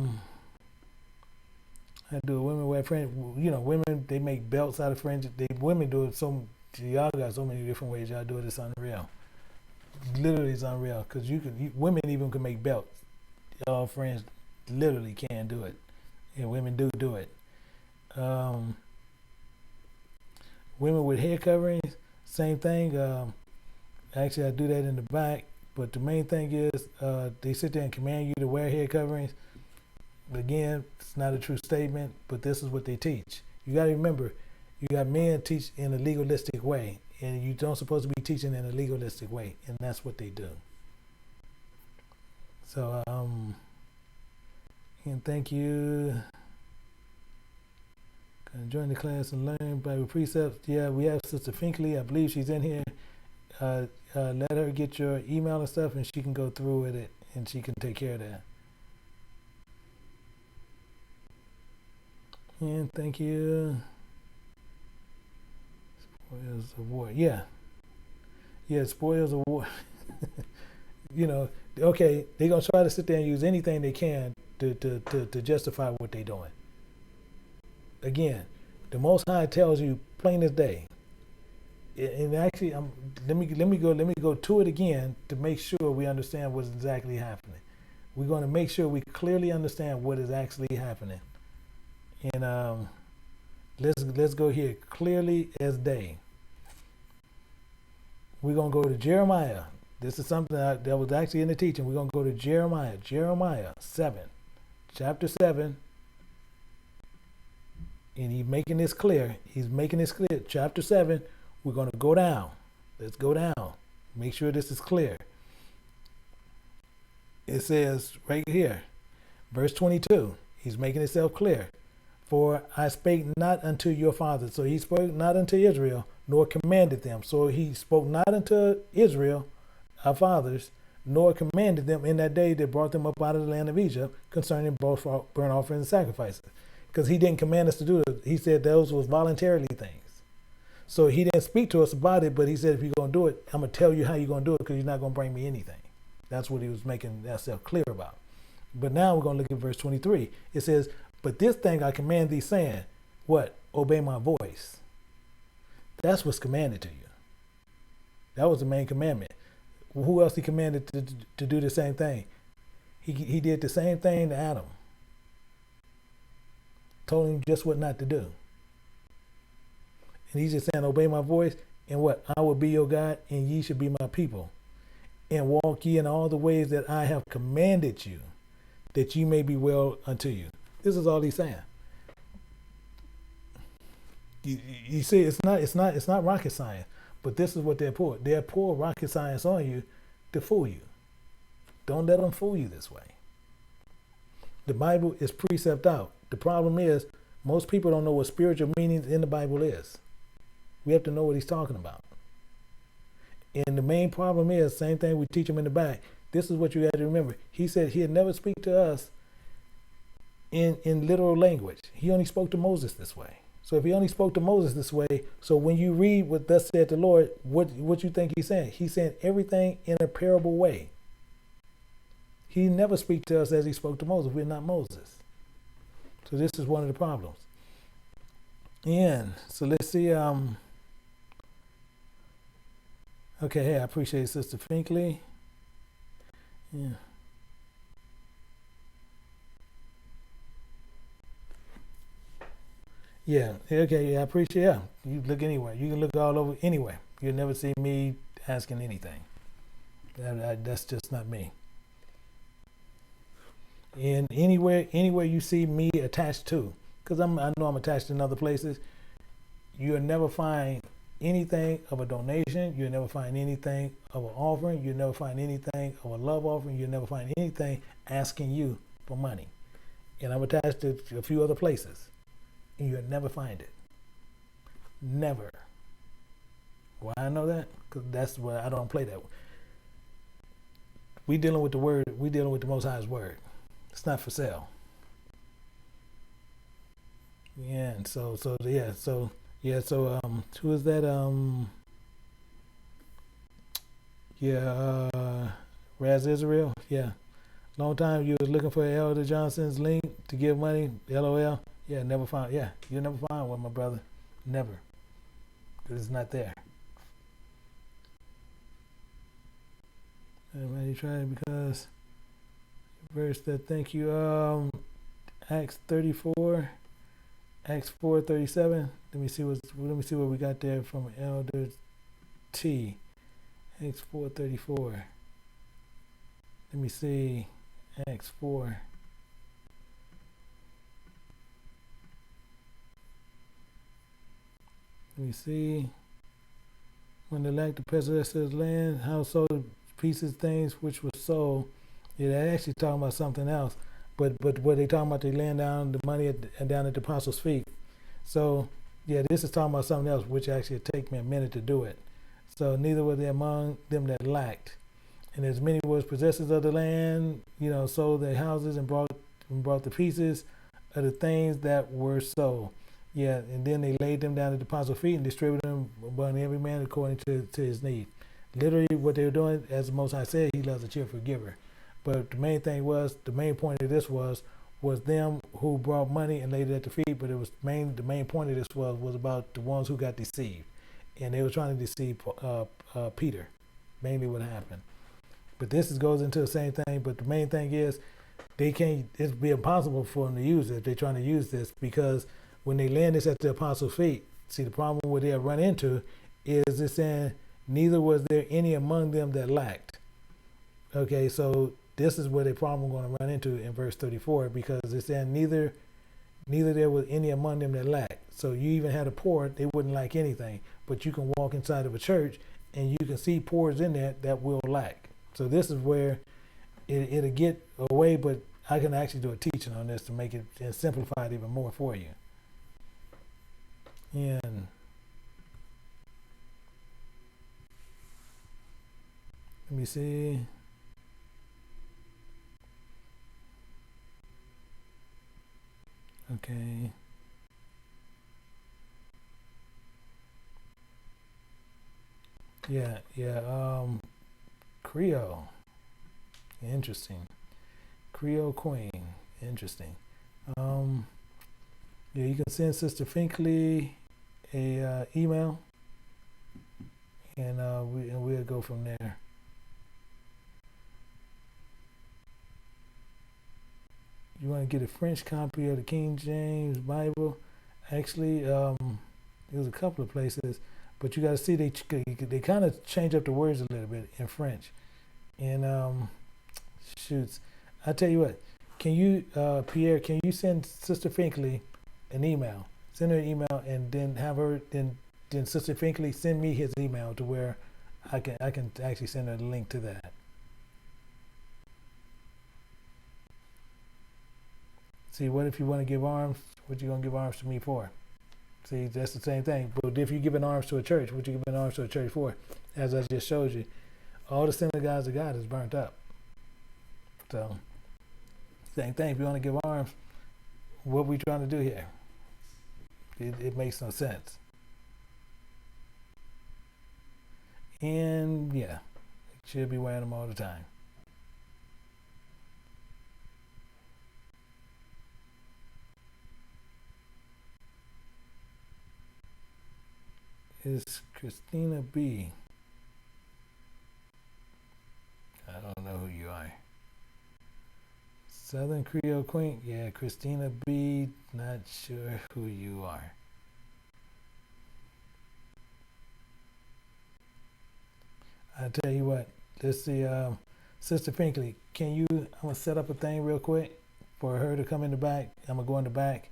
do a women wear fringe. You know, women, they make belts out of fringe. Women do it y'all got so many different ways y'all do it. It's unreal. Literally, it's unreal because women even can make belts. Y'all friends literally can do it, and women do it. Women with hair coverings, same thing. Actually, I do that in the back, but the main thing is they sit there and command you to wear hair coverings. Again, it's not a true statement, but this is what they teach. You got to remember, you got men teach in a legalistic way, and you don't supposed to be teaching in a legalistic way, and that's what they do. So, and thank you. Gonna join the class and learn Bible precepts. Yeah, we have Sister Finkley. I believe she's in here. Let her get your email and stuff, and she can go through with it, and she can take care of that. And thank you. Spoils of war. Yeah, spoils of war. You know, okay, they're going to try to sit there and use anything they can to justify what they're doing. Again, the Most High tells you plain as day. And actually, let me go to it again to make sure we understand what's exactly happening. We're going to make sure we clearly understand what is actually happening. And let's go here clearly as day. We're going to go to Jeremiah. This is something that was actually in the teaching. We're going to go to Jeremiah 7, chapter 7. And he's making this clear. Chapter 7, we're going to go down. Let's go down. Make sure this is clear. It says right here, verse 22. He's making himself clear. For I spake not unto your fathers. So he spoke not unto Israel, nor commanded them. So he spoke not unto Israel, our fathers, nor commanded them in that day that brought them up out of the land of Egypt concerning both burnt offerings and sacrifices. Because he didn't command us to do it. He said those was voluntarily things. So he didn't speak to us about it, but he said, if you're going to do it, I'm going to tell you how you're going to do it because you're not going to bring me anything. That's what he was making himself clear about. But now we're going to look at verse 23. It says, but this thing I command thee, saying, what? Obey my voice. That's what's commanded to you. That was the main commandment. Who else he commanded to do the same thing? He did the same thing to Adam. Told him just what not to do. And he's just saying, obey my voice, and what? I will be your God, and ye should be my people. And walk ye in all the ways that I have commanded you, that ye may be well unto you. This is all he's saying. You see, it's not rocket science, but this is what they're pour. They're pour rocket science on you to fool you. Don't let them fool you this way. The Bible is precept out. The problem is most people don't know what spiritual meaning in the Bible is. We have to know what he's talking about. And the main problem is, same thing we teach them in the back. This is what you got to remember. He said he'd never speak to us in literal language. He only spoke to Moses this way. So if he only spoke to Moses this way, so when you read what thus said the Lord, what you think he's saying? He's saying everything in a parable way. He never speak to us as he spoke to Moses. We're not Moses. So this is one of the problems. And so let's see. Okay, hey, I appreciate Sister Finkley. Yeah. Yeah. Okay. Yeah, I appreciate. Yeah. You look anywhere. You can look all over anywhere. You'll never see me asking anything. That's just not me. And anywhere you see me attached to, because I know I'm attached in other places. You'll never find anything of a donation. You'll never find anything of an offering. You'll never find anything of a love offering. You'll never find anything asking you for money. And I'm attached to a few other places, and you'll never find it. Never. Why I know that? Because that's where I don't play that. We dealing with the word. We dealing with the Most High's word. It's not for sale. Yeah. And who is that? Raz Israel. Yeah. Long time you was looking for Elder Johnson's link to give money. LOL. Yeah. Never found. Yeah. You'll never find one, my brother. Never. Because it's not there. Everybody try it because verse that. Thank you. Acts 34. Acts 4:37. Let me see what we got there from Elder T. Acts 4:34. Let me see. Acts 4. Let me see. When they lacked the possessor of land, household pieces, things which were sold. Yeah, they're actually talking about something else. But what they talking about, they laying down the money down at the apostles' feet. So yeah, this is talking about something else, which actually take me a minute to do it. So neither were they among them that lacked, and as many was possessors of the land, sold their houses and brought the pieces of the things that were sold. Yeah, and then they laid them down at the apostles' feet and distributed them among every man according to his need. Literally, what they were doing, as the Most High said, He loves a cheerful giver. But the main point of this was them who brought money and laid it at the feet. But the main point of this was about the ones who got deceived, and they were trying to deceive Peter. Mainly what happened. But this goes into the same thing. But the main thing is they can't. It'd be impossible for them to use it if they're trying to use this, because when they land this at the apostles' feet, see the problem where they'll run into is it's saying neither was there any among them that lacked. Okay, so this is where the problem going to run into in verse 34, because it's saying neither there was any among them that lacked. So you even had a poor, they wouldn't lack anything, but you can walk inside of a church and you can see poors in there that will lack. So this is where it'll get away, but I can actually do a teaching on this to make it and simplify it even more for you. And let me see. Okay. Yeah. Creole. Interesting. Creole Queen. Interesting. Yeah, you can send Sister Finkley a email, and we'll go from there. You want to get a French copy of the King James Bible? Actually, there's a couple of places, but you got to see they kind of change up the words a little bit in French. And shoots, I tell you what, can you, Pierre, can you send Sister Finkley an email? Send her an email, and then have her then Sister Finkley send me his email to where I can actually send her the link to that. See, what if you want to give alms? What you gonna give alms to me for? See, that's the same thing. But if you give an alms to a church, what you giving alms to a church for? As I just showed you, all the synagogues of God is burnt up. So, same thing. If you want to give alms, what we trying to do here? It makes no sense. And yeah, should be wearing them all the time. is Christina B. I don't know who you are. Southern Creole Queen? Yeah, Christina B. Not sure who you are. I tell you what, let's see, Sister Pinkley, can you, I'm going to set up a thing real quick for her to come in the back. I'm going to go in the back.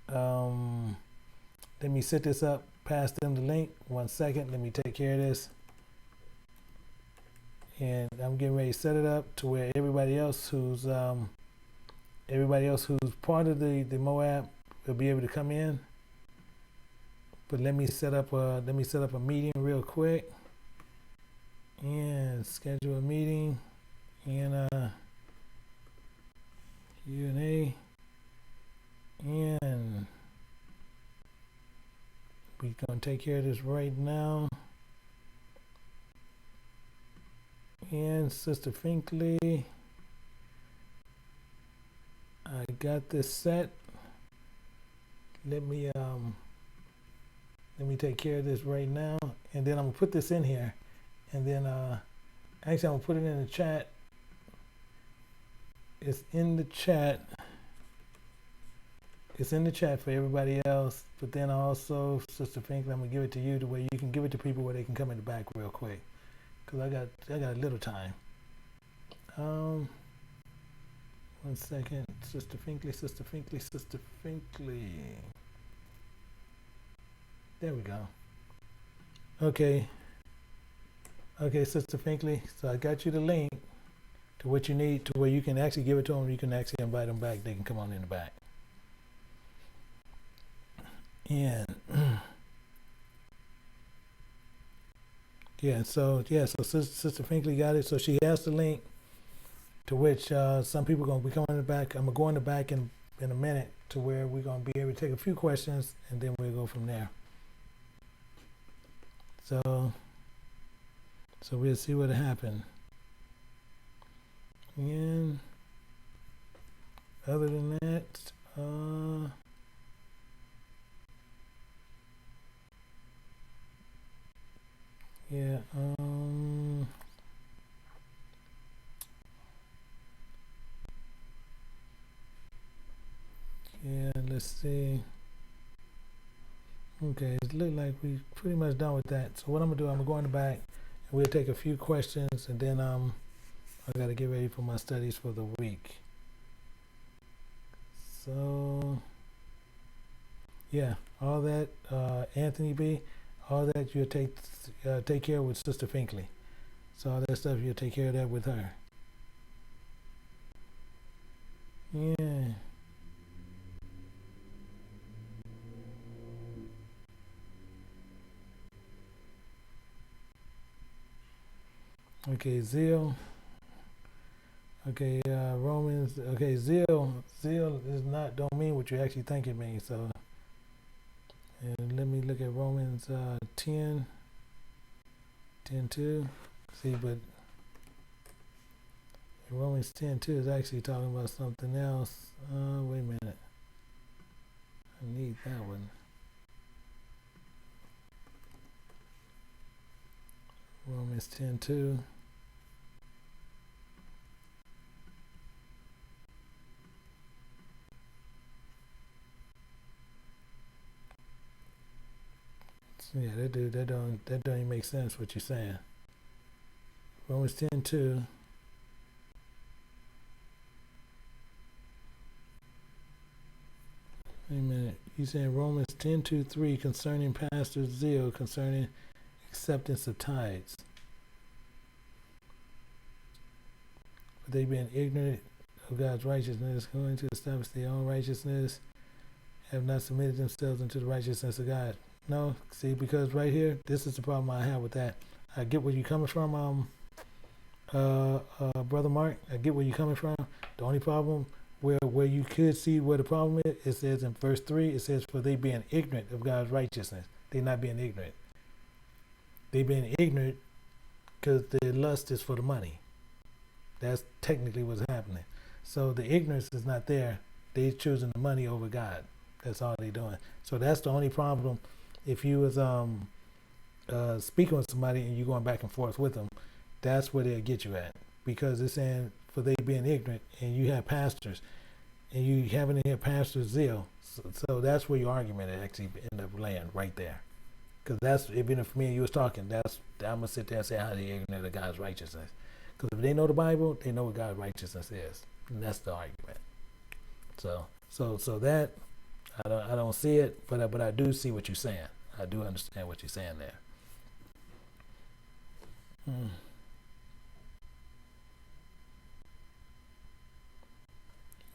Let me set this up, pass them the link. 1 second, let me take care of this. And I'm getting ready to set it up to where everybody else who's part of the Moab will be able to come in. But let me set up a meeting real quick and schedule a meeting and Q&A, and we're gonna take care of this right now. And Sister Finkley, I got this set. Let me take care of this right now, and then I'm gonna put this in here, and then actually I'm gonna put it in the chat. It's in the chat. It's in the chat for everybody else, but then also, Sister Finkley, I'm gonna give it to you the way you can give it to people where they can come in the back real quick, cause I got a little time. 1 second, Sister Finkley. There we go. Okay, Sister Finkley. So I got you the link to what you need, to where you can actually give it to them. You can actually invite them back. They can come on in the back. And so Sister Finkley got it. So she has the link to which some people are going to be coming in the back. I'm going to go in the back in a minute to where we're going to be able to take a few questions, and then we'll go from there. So we'll see what happened. And other than that, let's see. Okay, it looks like we pretty much done with that. So what I'm gonna do, I'm gonna go in the back, and we'll take a few questions, and then I gotta get ready for my studies for the week. So yeah, all that, Anthony B, all that you'll take care of with Sister Finkley. So all that stuff, you'll take care of that with her. Yeah. Okay, zeal. Okay, Romans. Okay, zeal is not, don't mean what you actually think it means. So, and let me look at Romans 10:2. See, but Romans 10:2 is actually talking about something else. Wait a minute. I need that one. Romans 10:2. Yeah, that don't even make sense what you're saying. Romans 10:2. Wait a minute. You saying Romans 10:2-3 concerning pastor's zeal concerning acceptance of tithes. But they being ignorant of God's righteousness, going to establish their own righteousness, have not submitted themselves unto the righteousness of God. No, see, because right here, this is the problem I have with that. I get where you're coming from, Brother Mark. I get where you're coming from. The only problem where you could see where the problem is, it says in verse 3, it says, for they being ignorant of God's righteousness. They're not being ignorant. They being ignorant because their lust is for the money. That's technically what's happening. So the ignorance is not there. They're choosing the money over God. That's all they're doing. So that's the only problem. If you was speaking with somebody and you going back and forth with them, that's where they'll get you at, because it's saying for they being ignorant, and you have pastors, and you having in here pastor zeal. So that's where your argument actually end up laying right there. Because that's, even if me and you was talking, that's, I'm going to sit there and say how they ignorant of God's righteousness. Because if they know the Bible, they know what God's righteousness is. And that's the argument. So that, I don't see it, but I do see what you're saying. I do understand what you're saying there.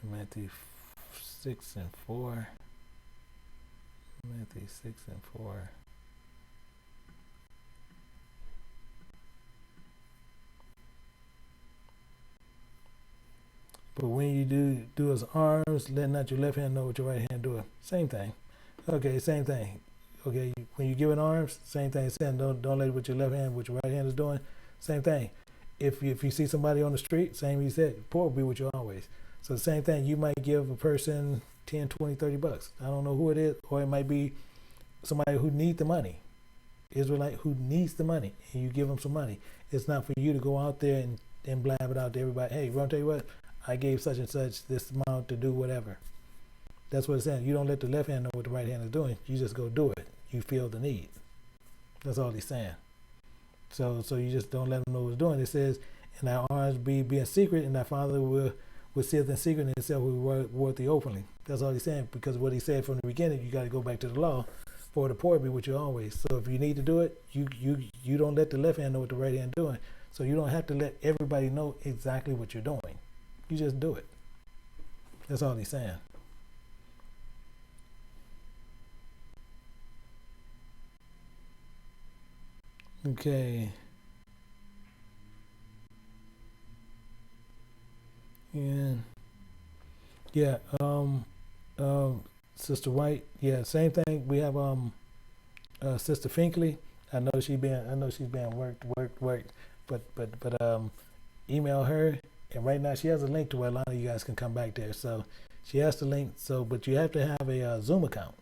Matthew 6 and 4. Matthew 6 and 4. But when you do his arms, let not your left hand know what your right hand doeth. Same thing. Okay, same thing. Okay, when you give an arms, same thing. Saying don't let what your left hand, what your right hand is doing. Same thing. If you see somebody on the street, same he said, poor will be with you always. So the same thing, you might give a person 10, 20, 30 bucks. I don't know who it is, or it might be somebody who needs the money. Israelite who needs the money, and you give them some money. It's not for you to go out there and blab it out to everybody. Hey, I'll tell you what, I gave such and such this amount to do whatever. That's what it's saying. You don't let the left hand know what the right hand is doing. You just go do it. You feel the need. That's all he's saying. So you just don't let them know what it's doing. It says, and thy arms be in secret, and thy Father will see it in secret, and himself will reward thee openly. That's all he's saying, because what he said from the beginning, you got to go back to the law, for the poor be with you always. So if you need to do it, you don't let the left hand know what the right hand is doing. So you don't have to let everybody know exactly what you're doing. You just do it. That's all he's saying. Okay. And yeah, Sister White, yeah, same thing. We have Sister Finkley. I know she's been worked, but email her, and right now she has a link to where a lot of you guys can come back there. So she has the link. So, but you have to have a Zoom account.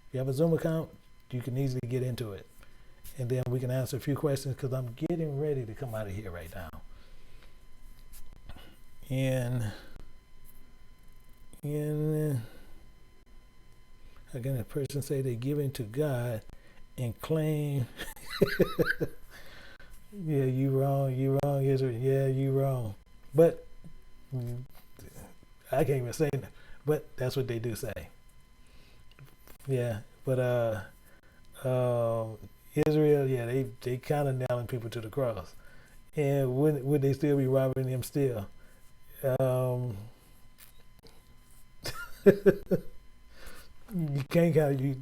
If you have a Zoom account, you can easily get into it, and then we can answer a few questions, because I'm getting ready to come out of here right now. And again, a person say they're giving to God and claim, yeah, you wrong, Israel. Yeah, you wrong. But I can't even say that. But that's what they do say. Yeah, but Israel, yeah, they kind of nailing people to the cross, and would they still be robbing them still? You can't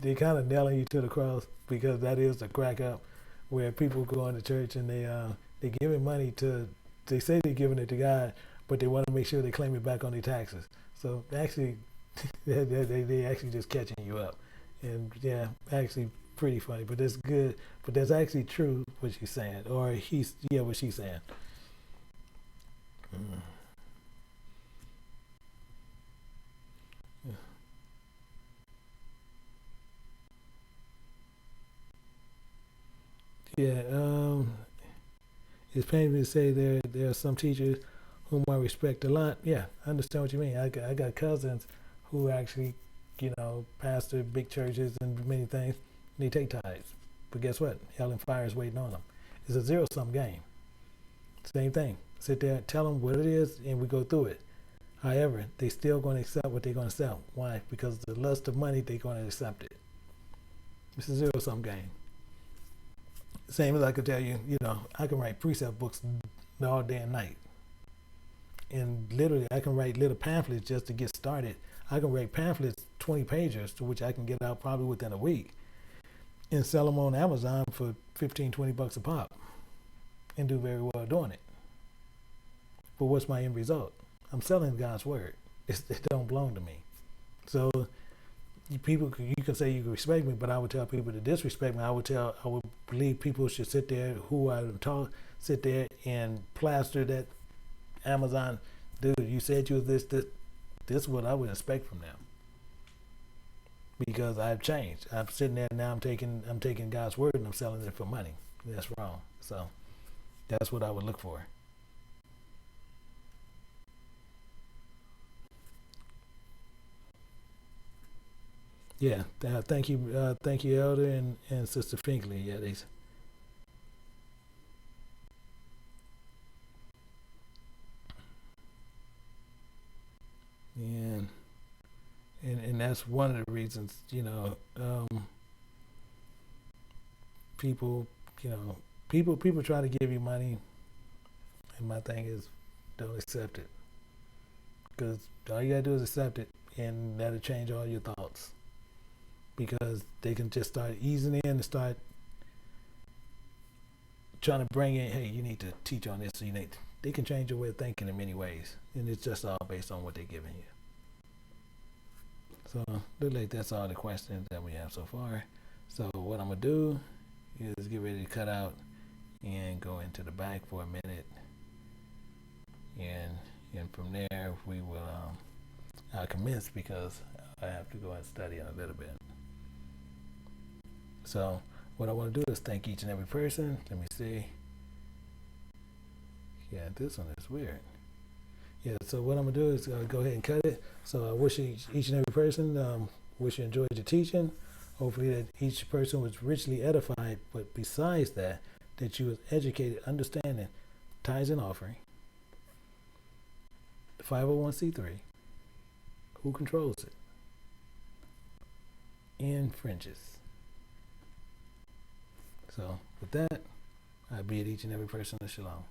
they kind of nailing you to the cross, because that is the crack up, where people go into church and they giving money to, they say they're giving it to God, but they want to make sure they claim it back on their taxes. So actually, they actually just catching you up, and yeah, actually pretty funny, but that's good. But that's actually true what she's saying, or what she's saying. Yeah, it's painful to say there are some teachers whom I respect a lot. Yeah, I understand what you mean. I got cousins who actually, pastor big churches and many things. And they take tithes, but guess what? Hell and fire is waiting on them. It's a zero-sum game. Same thing. Sit there, tell them what it is, and we go through it. However, they still going to accept what they're going to sell. Why? Because the lust of money, they're going to accept it. It's a zero-sum game. Same as I could tell you, I can write precept books all day and night. And literally, I can write little pamphlets just to get started. I can write pamphlets, 20 pages, to which I can get out probably within a week, and sell them on Amazon for 15, 20 bucks a pop, and do very well doing it. But what's my end result? I'm selling God's word. It don't belong to me. So you can say you can respect me, but I would tell people to disrespect me. I would believe people should sit there sit there and plaster that Amazon, dude, you said you was this is what I would expect from them. because I've changed. I'm sitting there now. I'm taking God's word and I'm selling it for money. That's wrong. So that's what I would look for. Yeah. Thank you, Elder and Sister Finkley. Yeah, and and that's one of the reasons. People, people try to give you money, and my thing is, don't accept it, because all you gotta do is accept it, and that'll change all your thoughts. Because they can just start easing in and start trying to bring in, hey, you need to teach on this. So they can change your way of thinking in many ways, and it's just all based on what they're giving you. So look like that's all the questions that we have so far. So what I'm gonna do is get ready to cut out and go into the back for a minute, and from there we will I'll commence because I have to go and study in a little bit. So what I want to do is thank each and every person. Let me see. Yeah, this one is weird. Yeah, so what I'm gonna do is go ahead and cut it. So I wish each and every person, wish you enjoyed your teaching. Hopefully that each person was richly edified, but besides that, that you was educated, understanding tithes and offering, the 501c3, who controls it, and fringes. So with that, I bid each and every person a shalom.